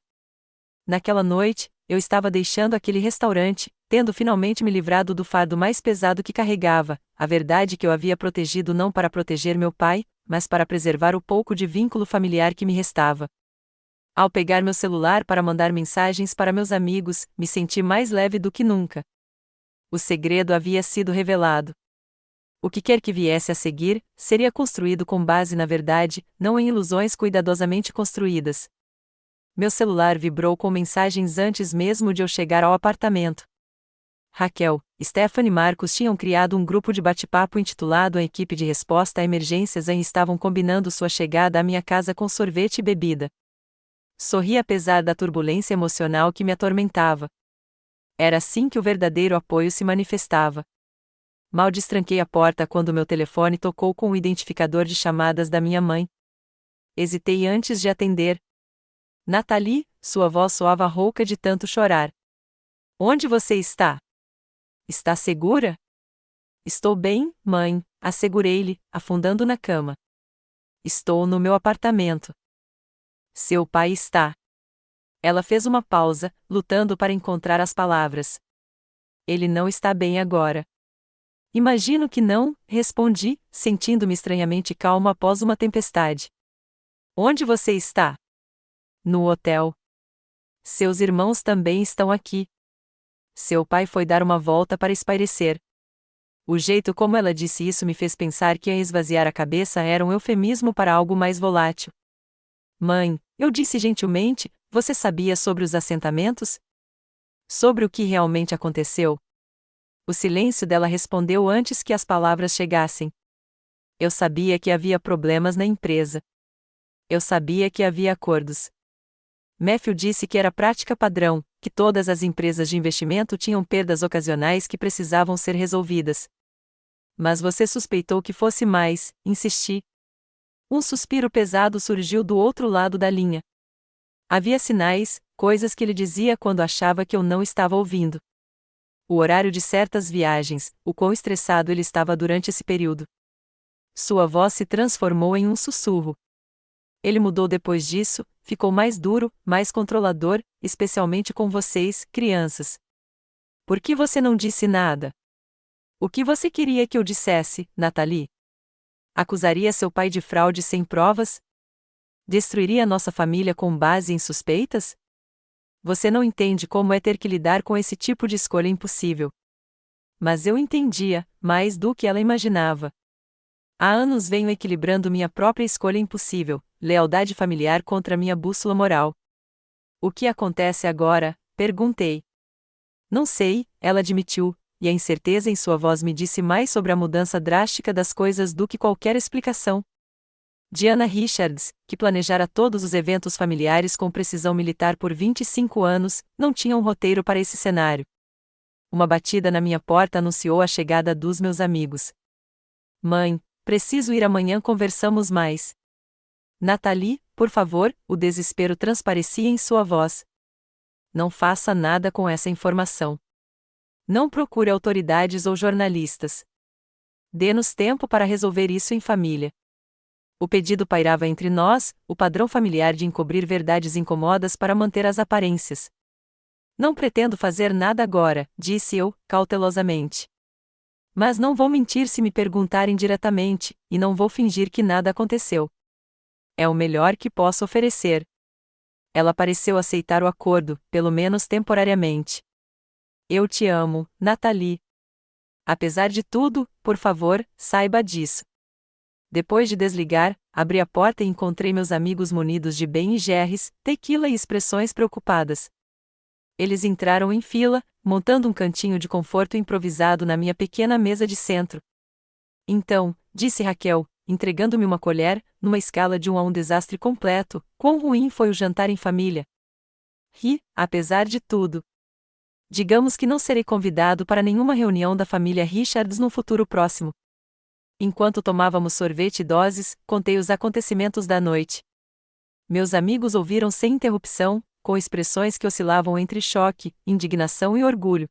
Naquela noite, eu estava deixando aquele restaurante, tendo finalmente me livrado do fardo mais pesado que carregava, a verdade que eu havia protegido não para proteger meu pai, mas para preservar o pouco de vínculo familiar que me restava. Ao pegar meu celular para mandar mensagens para meus amigos, me senti mais leve do que nunca. O segredo havia sido revelado. O que quer que viesse a seguir, seria construído com base na verdade, não em ilusões cuidadosamente construídas. Meu celular vibrou com mensagens antes mesmo de eu chegar ao apartamento. Raquel, Stephanie e Marcos tinham criado um grupo de bate-papo intitulado A Equipe de Resposta a Emergências e estavam combinando sua chegada à minha casa com sorvete e bebida. Sorri apesar da turbulência emocional que me atormentava. Era assim que o verdadeiro apoio se manifestava. Mal destranquei a porta quando meu telefone tocou com o identificador de chamadas da minha mãe. Hesitei antes de atender. Nathalie, sua voz soava rouca de tanto chorar. Onde você está? Está segura? Estou bem, mãe, assegurei-lhe, afundando na cama. Estou no meu apartamento. Seu pai está. Ela fez uma pausa, lutando para encontrar as palavras. Ele não está bem agora. Imagino que não, respondi, sentindo-me estranhamente calmo após uma tempestade. Onde você está? No hotel. Seus irmãos também estão aqui. Seu pai foi dar uma volta para espairecer. O jeito como ela disse isso me fez pensar que esvaziar a cabeça era um eufemismo para algo mais volátil. Mãe, eu disse gentilmente, você sabia sobre os assentamentos? Sobre o que realmente aconteceu? O silêncio dela respondeu antes que as palavras chegassem. Eu sabia que havia problemas na empresa. Eu sabia que havia acordos. Matthew disse que era prática padrão, que todas as empresas de investimento tinham perdas ocasionais que precisavam ser resolvidas. Mas você suspeitou que fosse mais, insisti. Um suspiro pesado surgiu do outro lado da linha. Havia sinais, coisas que ele dizia quando achava que eu não estava ouvindo. O horário de certas viagens, o quão estressado ele estava durante esse período. Sua voz se transformou em um sussurro. Ele mudou depois disso, ficou mais duro, mais controlador, especialmente com vocês, crianças. Por que você não disse nada? O que você queria que eu dissesse, Nathalie? Acusaria seu pai de fraude sem provas? Destruiria nossa família com base em suspeitas? Você não entende como é ter que lidar com esse tipo de escolha impossível. Mas eu entendia, mais do que ela imaginava. Há anos venho equilibrando minha própria escolha impossível, lealdade familiar contra minha bússola moral. O que acontece agora? Perguntei. Não sei, ela admitiu, e a incerteza em sua voz me disse mais sobre a mudança drástica das coisas do que qualquer explicação. Diana Richards, que planejara todos os eventos familiares com precisão militar por 25 anos, não tinha um roteiro para esse cenário. Uma batida na minha porta anunciou a chegada dos meus amigos. Mãe, preciso ir amanhã, conversamos mais. Nathalie, por favor, o desespero transparecia em sua voz. Não faça nada com essa informação. Não procure autoridades ou jornalistas. Dê-nos tempo para resolver isso em família. O pedido pairava entre nós, o padrão familiar de encobrir verdades incomodas para manter as aparências. Não pretendo fazer nada agora, disse eu, cautelosamente. Mas não vou mentir se me perguntarem diretamente, e não vou fingir que nada aconteceu. É o melhor que posso oferecer. Ela pareceu aceitar o acordo, pelo menos temporariamente. Eu te amo, Nathalie. Apesar de tudo, por favor, saiba disso. Depois de desligar, abri a porta e encontrei meus amigos munidos de Ben e Jerry's, tequila e expressões preocupadas. Eles entraram em fila, montando um cantinho de conforto improvisado na minha pequena mesa de centro. Então, disse Raquel, entregando-me uma colher, numa escala de 1 a 1 desastre completo, quão ruim foi o jantar em família. Ri, apesar de tudo. Digamos que não serei convidado para nenhuma reunião da família Richards no futuro próximo. Enquanto tomávamos sorvete e doses, contei os acontecimentos da noite. Meus amigos ouviram sem interrupção, com expressões que oscilavam entre choque, indignação e orgulho.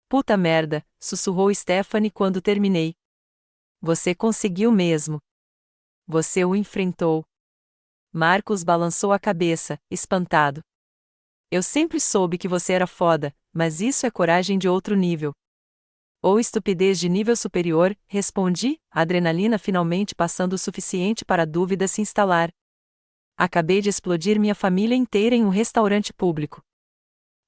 Puta merda, sussurrou Stephanie quando terminei. Você conseguiu mesmo. Você o enfrentou. Marcos balançou a cabeça, espantado. Eu sempre soube que você era foda, mas isso é coragem de outro nível. Ou estupidez de nível superior, respondi, a adrenalina finalmente passando o suficiente para a dúvida se instalar. Acabei de explodir minha família inteira em um restaurante público.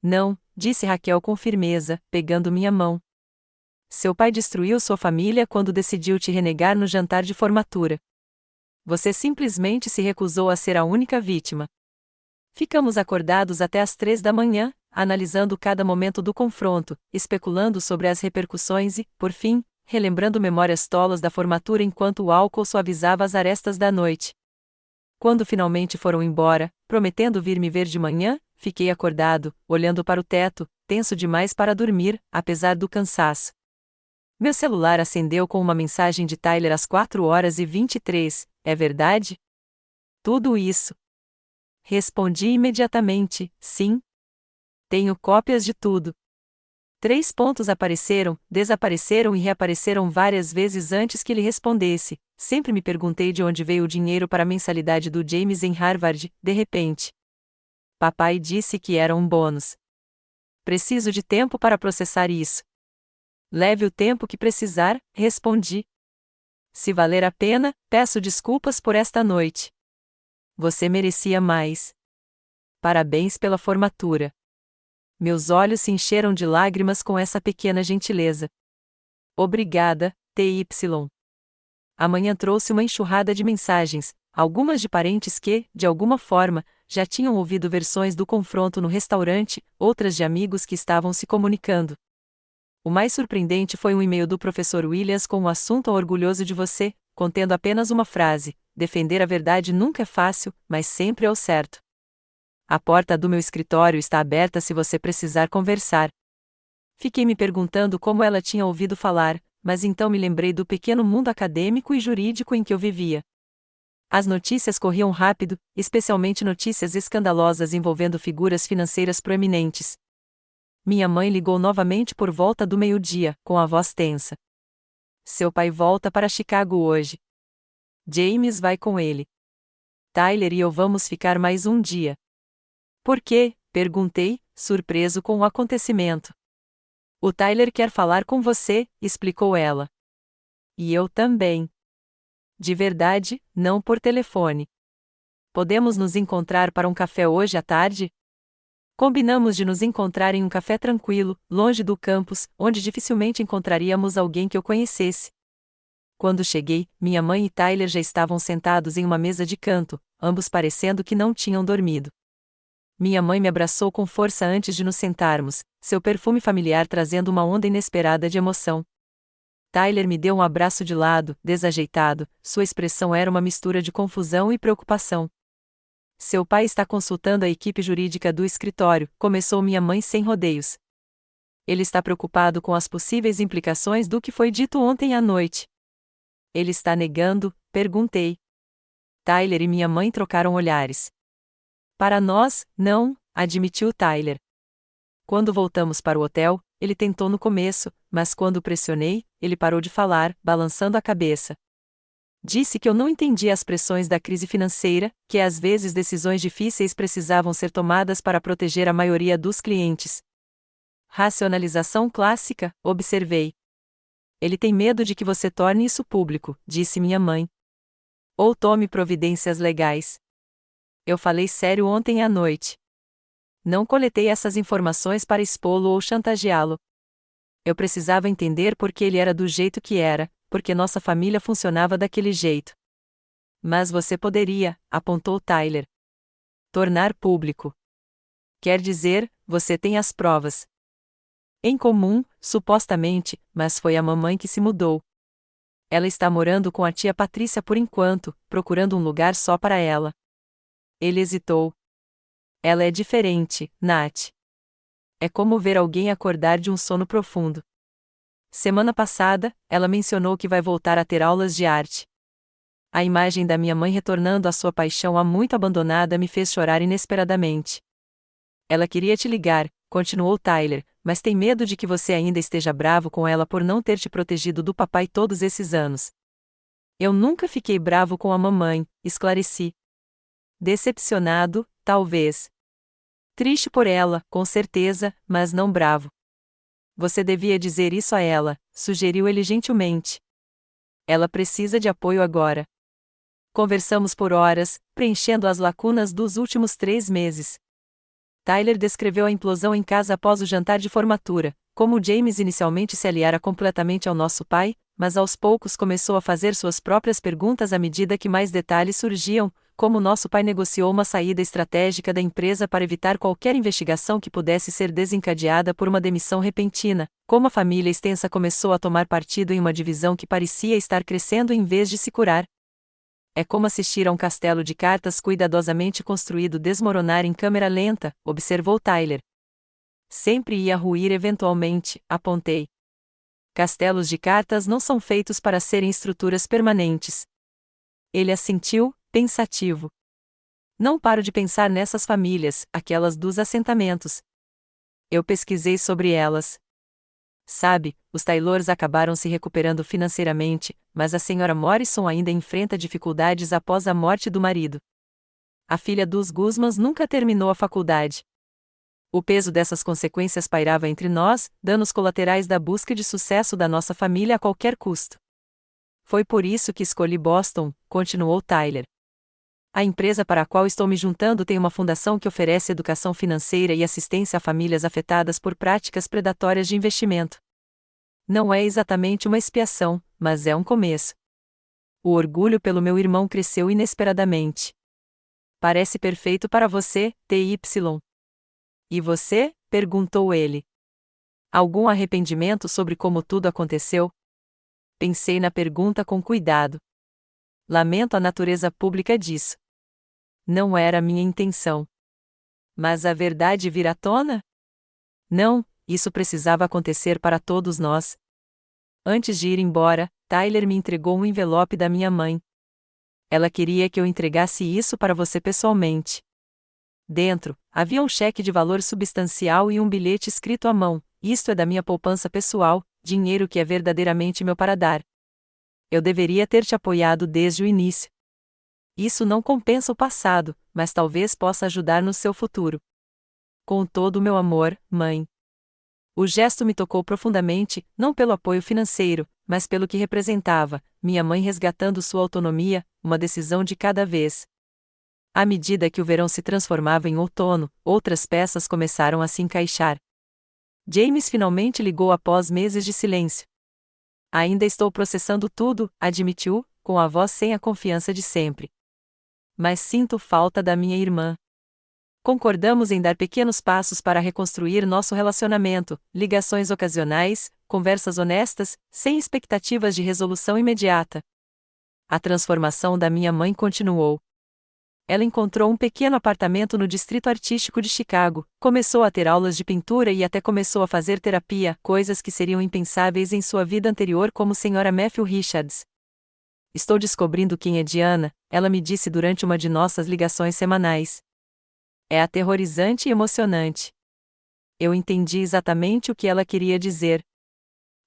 Não, disse Raquel com firmeza, pegando minha mão. Seu pai destruiu sua família quando decidiu te renegar no jantar de formatura. Você simplesmente se recusou a ser a única vítima. Ficamos acordados até às 3 da manhã, analisando cada momento do confronto, especulando sobre as repercussões e, por fim, relembrando memórias tolas da formatura enquanto o álcool suavizava as arestas da noite. Quando finalmente foram embora, prometendo vir me ver de manhã, fiquei acordado, olhando para o teto, tenso demais para dormir, apesar do cansaço. Meu celular acendeu com uma mensagem de Tyler às 4h23, é verdade? Tudo isso. Respondi imediatamente, sim. Tenho cópias de tudo. 3 pontos apareceram, desapareceram e reapareceram várias vezes antes que ele respondesse. Sempre me perguntei de onde veio o dinheiro para a mensalidade do James em Harvard, de repente. Papai disse que era um bônus. Preciso de tempo para processar isso. Leve o tempo que precisar, respondi. Se valer a pena, peço desculpas por esta noite. Você merecia mais. Parabéns pela formatura. Meus olhos se encheram de lágrimas com essa pequena gentileza. Obrigada, TY. Amanhã trouxe uma enxurrada de mensagens, algumas de parentes que, de alguma forma, já tinham ouvido versões do confronto no restaurante, outras de amigos que estavam se comunicando. O mais surpreendente foi um e-mail do professor Williams com o assunto orgulhoso de você, contendo apenas uma frase: defender a verdade nunca é fácil, mas sempre é o certo. A porta do meu escritório está aberta se você precisar conversar. Fiquei me perguntando como ela tinha ouvido falar, mas então me lembrei do pequeno mundo acadêmico e jurídico em que eu vivia. As notícias corriam rápido, especialmente notícias escandalosas envolvendo figuras financeiras proeminentes. Minha mãe ligou novamente por volta do meio-dia, com a voz tensa. Seu pai volta para Chicago hoje. James vai com ele. Tyler e eu vamos ficar mais um dia. Por quê? Perguntei, surpreso com o acontecimento. O Tyler quer falar com você, explicou ela. E eu também. De verdade, não por telefone. Podemos nos encontrar para um café hoje à tarde? Combinamos de nos encontrar em um café tranquilo, longe do campus, onde dificilmente encontraríamos alguém que eu conhecesse. Quando cheguei, minha mãe e Tyler já estavam sentados em uma mesa de canto, ambos parecendo que não tinham dormido. Minha mãe me abraçou com força antes de nos sentarmos, seu perfume familiar trazendo uma onda inesperada de emoção. Tyler me deu um abraço de lado, desajeitado, sua expressão era uma mistura de confusão e preocupação. Seu pai está consultando a equipe jurídica do escritório, começou minha mãe sem rodeios. Ele está preocupado com as possíveis implicações do que foi dito ontem à noite. Ele está negando? Perguntei. Tyler e minha mãe trocaram olhares. Para nós, não, admitiu Tyler. Quando voltamos para o hotel, ele tentou no começo, mas quando o pressionei, ele parou de falar, balançando a cabeça. Disse que eu não entendia as pressões da crise financeira, que às vezes decisões difíceis precisavam ser tomadas para proteger a maioria dos clientes. Racionalização clássica, observei. Ele tem medo de que você torne isso público, disse minha mãe. Ou tome providências legais. Eu falei sério ontem à noite. Não coletei essas informações para expô-lo ou chantageá-lo. Eu precisava entender por que ele era do jeito que era, porque nossa família funcionava daquele jeito. Mas você poderia, apontou Tyler. Tornar público. Quer dizer, você tem as provas. Em comum, supostamente, mas foi a mamãe que se mudou. Ela está morando com a tia Patrícia por enquanto, procurando um lugar só para ela. Ele hesitou. Ela é diferente, Nath. É como ver alguém acordar de um sono profundo. Semana passada, ela mencionou que vai voltar a ter aulas de arte. A imagem da minha mãe retornando à sua paixão há muito abandonada me fez chorar inesperadamente. Ela queria te ligar, continuou Tyler, mas tem medo de que você ainda esteja bravo com ela por não ter te protegido do papai todos esses anos. Eu nunca fiquei bravo com a mamãe, esclareci. Decepcionado, talvez. Triste por ela, com certeza, mas não bravo. Você devia dizer isso a ela, sugeriu ele gentilmente. Ela precisa de apoio agora. Conversamos por horas, preenchendo as lacunas dos últimos 3 meses. Tyler descreveu a implosão em casa após o jantar de formatura, como James inicialmente se aliara completamente ao nosso pai, mas aos poucos começou a fazer suas próprias perguntas à medida que mais detalhes surgiam, como nosso pai negociou uma saída estratégica da empresa para evitar qualquer investigação que pudesse ser desencadeada por uma demissão repentina, como a família extensa começou a tomar partido em uma divisão que parecia estar crescendo em vez de se curar. É como assistir a um castelo de cartas cuidadosamente construído desmoronar em câmera lenta, observou Tyler. sempre ia ruir eventualmente, apontei. Castelos de cartas não são feitos para serem estruturas permanentes. Ele assentiu, pensativo. Não paro de pensar nessas famílias, aquelas dos assentamentos. Eu pesquisei sobre elas. Sabe, os Taylors acabaram se recuperando financeiramente, mas a senhora Morrison ainda enfrenta dificuldades após a morte do marido. A filha dos Guzmans nunca terminou a faculdade. O peso dessas consequências pairava entre nós, danos colaterais da busca de sucesso da nossa família a qualquer custo. Foi por isso que escolhi Boston, continuou Tyler. A empresa para a qual estou me juntando tem uma fundação que oferece educação financeira e assistência a famílias afetadas por práticas predatórias de investimento. Não é exatamente uma expiação, mas é um começo. O orgulho pelo meu irmão cresceu inesperadamente. Parece perfeito para você, TY. E você? Perguntou ele. Algum arrependimento sobre como tudo aconteceu? Pensei na pergunta com cuidado. Lamento a natureza pública disso. Não era minha intenção. Mas a verdade vir à tona? Não, isso precisava acontecer para todos nós. Antes de ir embora, Tyler me entregou um envelope da minha mãe. Ela queria que eu entregasse isso para você pessoalmente. Dentro, havia um cheque de valor substancial e um bilhete escrito à mão: isto é da minha poupança pessoal, dinheiro que é verdadeiramente meu para dar. Eu deveria ter te apoiado desde o início. Isso não compensa o passado, mas talvez possa ajudar no seu futuro. Com todo o meu amor, mãe. O gesto me tocou profundamente, não pelo apoio financeiro, mas pelo que representava, minha mãe resgatando sua autonomia, uma decisão de cada vez. À medida que o verão se transformava em outono, outras peças começaram a se encaixar. James finalmente ligou após meses de silêncio. Ainda estou processando tudo, admitiu, com a voz sem a confiança de sempre. Mas sinto falta da minha irmã. Concordamos em dar pequenos passos para reconstruir nosso relacionamento, ligações ocasionais, conversas honestas, sem expectativas de resolução imediata. A transformação da minha mãe continuou. Ela encontrou um pequeno apartamento no Distrito Artístico de Chicago, começou a ter aulas de pintura e até começou a fazer terapia, coisas que seriam impensáveis em sua vida anterior como Sra. Matthew Richards. Estou descobrindo quem é Diana, ela me disse durante uma de nossas ligações semanais. É aterrorizante e emocionante. Eu entendi exatamente o que ela queria dizer.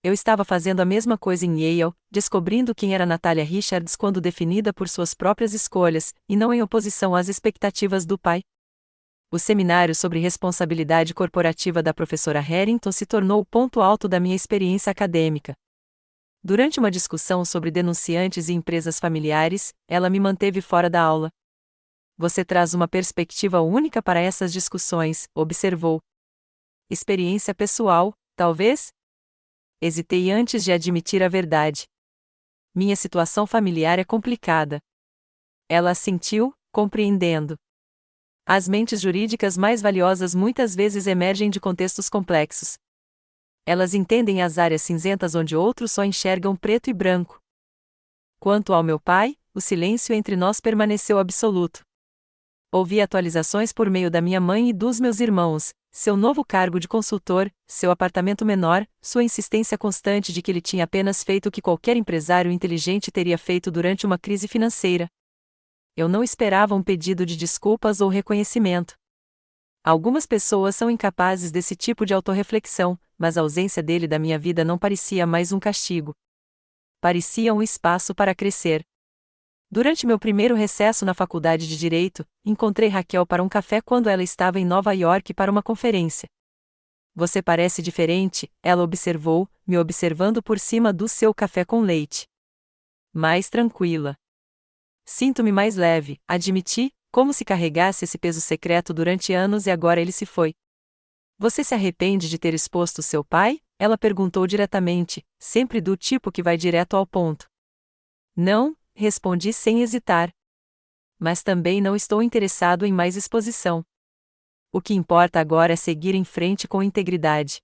Eu estava fazendo a mesma coisa em Yale, descobrindo quem era Natalia Richards quando definida por suas próprias escolhas, e não em oposição às expectativas do pai. O seminário sobre responsabilidade corporativa da professora Harrington se tornou o ponto alto da minha experiência acadêmica. Durante uma discussão sobre denunciantes e empresas familiares, ela me manteve fora da aula. Você traz uma perspectiva única para essas discussões, observou. Experiência pessoal, talvez? Hesitei antes de admitir a verdade. Minha situação familiar é complicada. Ela assentiu, compreendendo. As mentes jurídicas mais valiosas muitas vezes emergem de contextos complexos. Elas entendem as áreas cinzentas onde outros só enxergam preto e branco. Quanto ao meu pai, o silêncio entre nós permaneceu absoluto. Ouvi atualizações por meio da minha mãe e dos meus irmãos, seu novo cargo de consultor, seu apartamento menor, sua insistência constante de que ele tinha apenas feito o que qualquer empresário inteligente teria feito durante uma crise financeira. Eu não esperava um pedido de desculpas ou reconhecimento. Algumas pessoas são incapazes desse tipo de autorreflexão, mas a ausência dele da minha vida não parecia mais um castigo. Parecia um espaço para crescer. Durante meu primeiro recesso na faculdade de Direito, encontrei Raquel para um café quando ela estava em Nova York para uma conferência. Você parece diferente, ela observou, me observando por cima do seu café com leite. Mais tranquila. Sinto-me mais leve, admiti, como se carregasse esse peso secreto durante anos e agora ele se foi. Você se arrepende de ter exposto seu pai? Ela perguntou diretamente, sempre do tipo que vai direto ao ponto. Não, respondi sem hesitar. Mas também não estou interessado em mais exposição. O que importa agora é seguir em frente com integridade.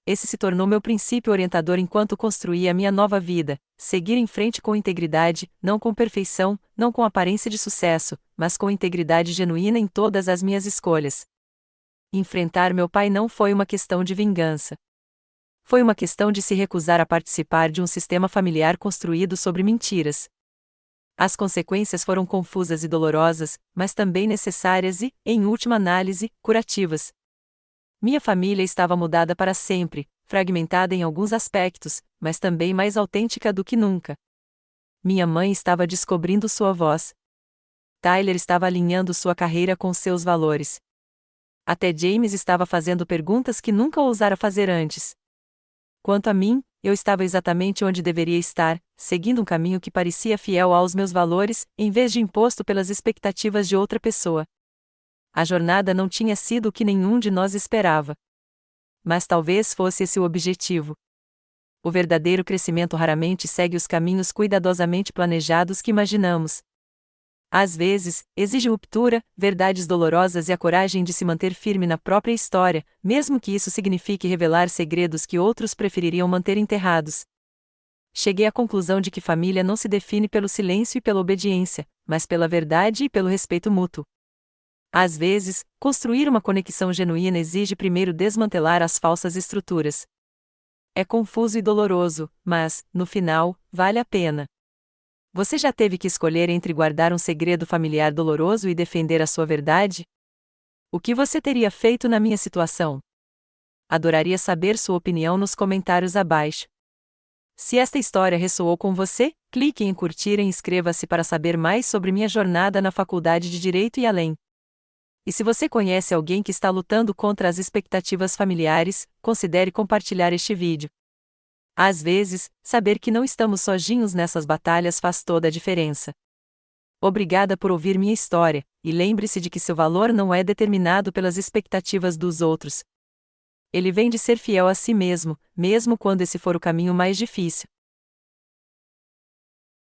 Esse se tornou meu princípio orientador enquanto construía minha nova vida, seguir em frente com integridade, não com perfeição, não com aparência de sucesso, mas com integridade genuína em todas as minhas escolhas. Enfrentar meu pai não foi uma questão de vingança. Foi uma questão de se recusar a participar de um sistema familiar construído sobre mentiras. As consequências foram confusas e dolorosas, mas também necessárias e, em última análise, curativas. Minha família estava mudada para sempre, fragmentada em alguns aspectos, mas também mais autêntica do que nunca. Minha mãe estava descobrindo sua voz. Tyler estava alinhando sua carreira com seus valores. Até James estava fazendo perguntas que nunca ousara fazer antes. Quanto a mim, eu estava exatamente onde deveria estar, seguindo um caminho que parecia fiel aos meus valores, em vez de imposto pelas expectativas de outra pessoa. A jornada não tinha sido o que nenhum de nós esperava. Mas talvez fosse esse o objetivo. O verdadeiro crescimento raramente segue os caminhos cuidadosamente planejados que imaginamos. Às vezes, exige ruptura, verdades dolorosas e a coragem de se manter firme na própria história, mesmo que isso signifique revelar segredos que outros prefeririam manter enterrados. Cheguei à conclusão de que família não se define pelo silêncio e pela obediência, mas pela verdade e pelo respeito mútuo. Às vezes, construir uma conexão genuína exige primeiro desmantelar as falsas estruturas. É confuso e doloroso, mas, no final, vale a pena. Você já teve que escolher entre guardar um segredo familiar doloroso e defender a sua verdade? O que você teria feito na minha situação? Adoraria saber sua opinião nos comentários abaixo. Se esta história ressoou com você, clique em curtir e inscreva-se para saber mais sobre minha jornada na Faculdade de Direito e além. E se você conhece alguém que está lutando contra as expectativas familiares, considere compartilhar este vídeo. Às vezes, saber que não estamos sozinhos nessas batalhas faz toda a diferença. Obrigada por ouvir minha história, e lembre-se de que seu valor não é determinado pelas expectativas dos outros. Ele vem de ser fiel a si mesmo, mesmo quando esse for o caminho mais difícil.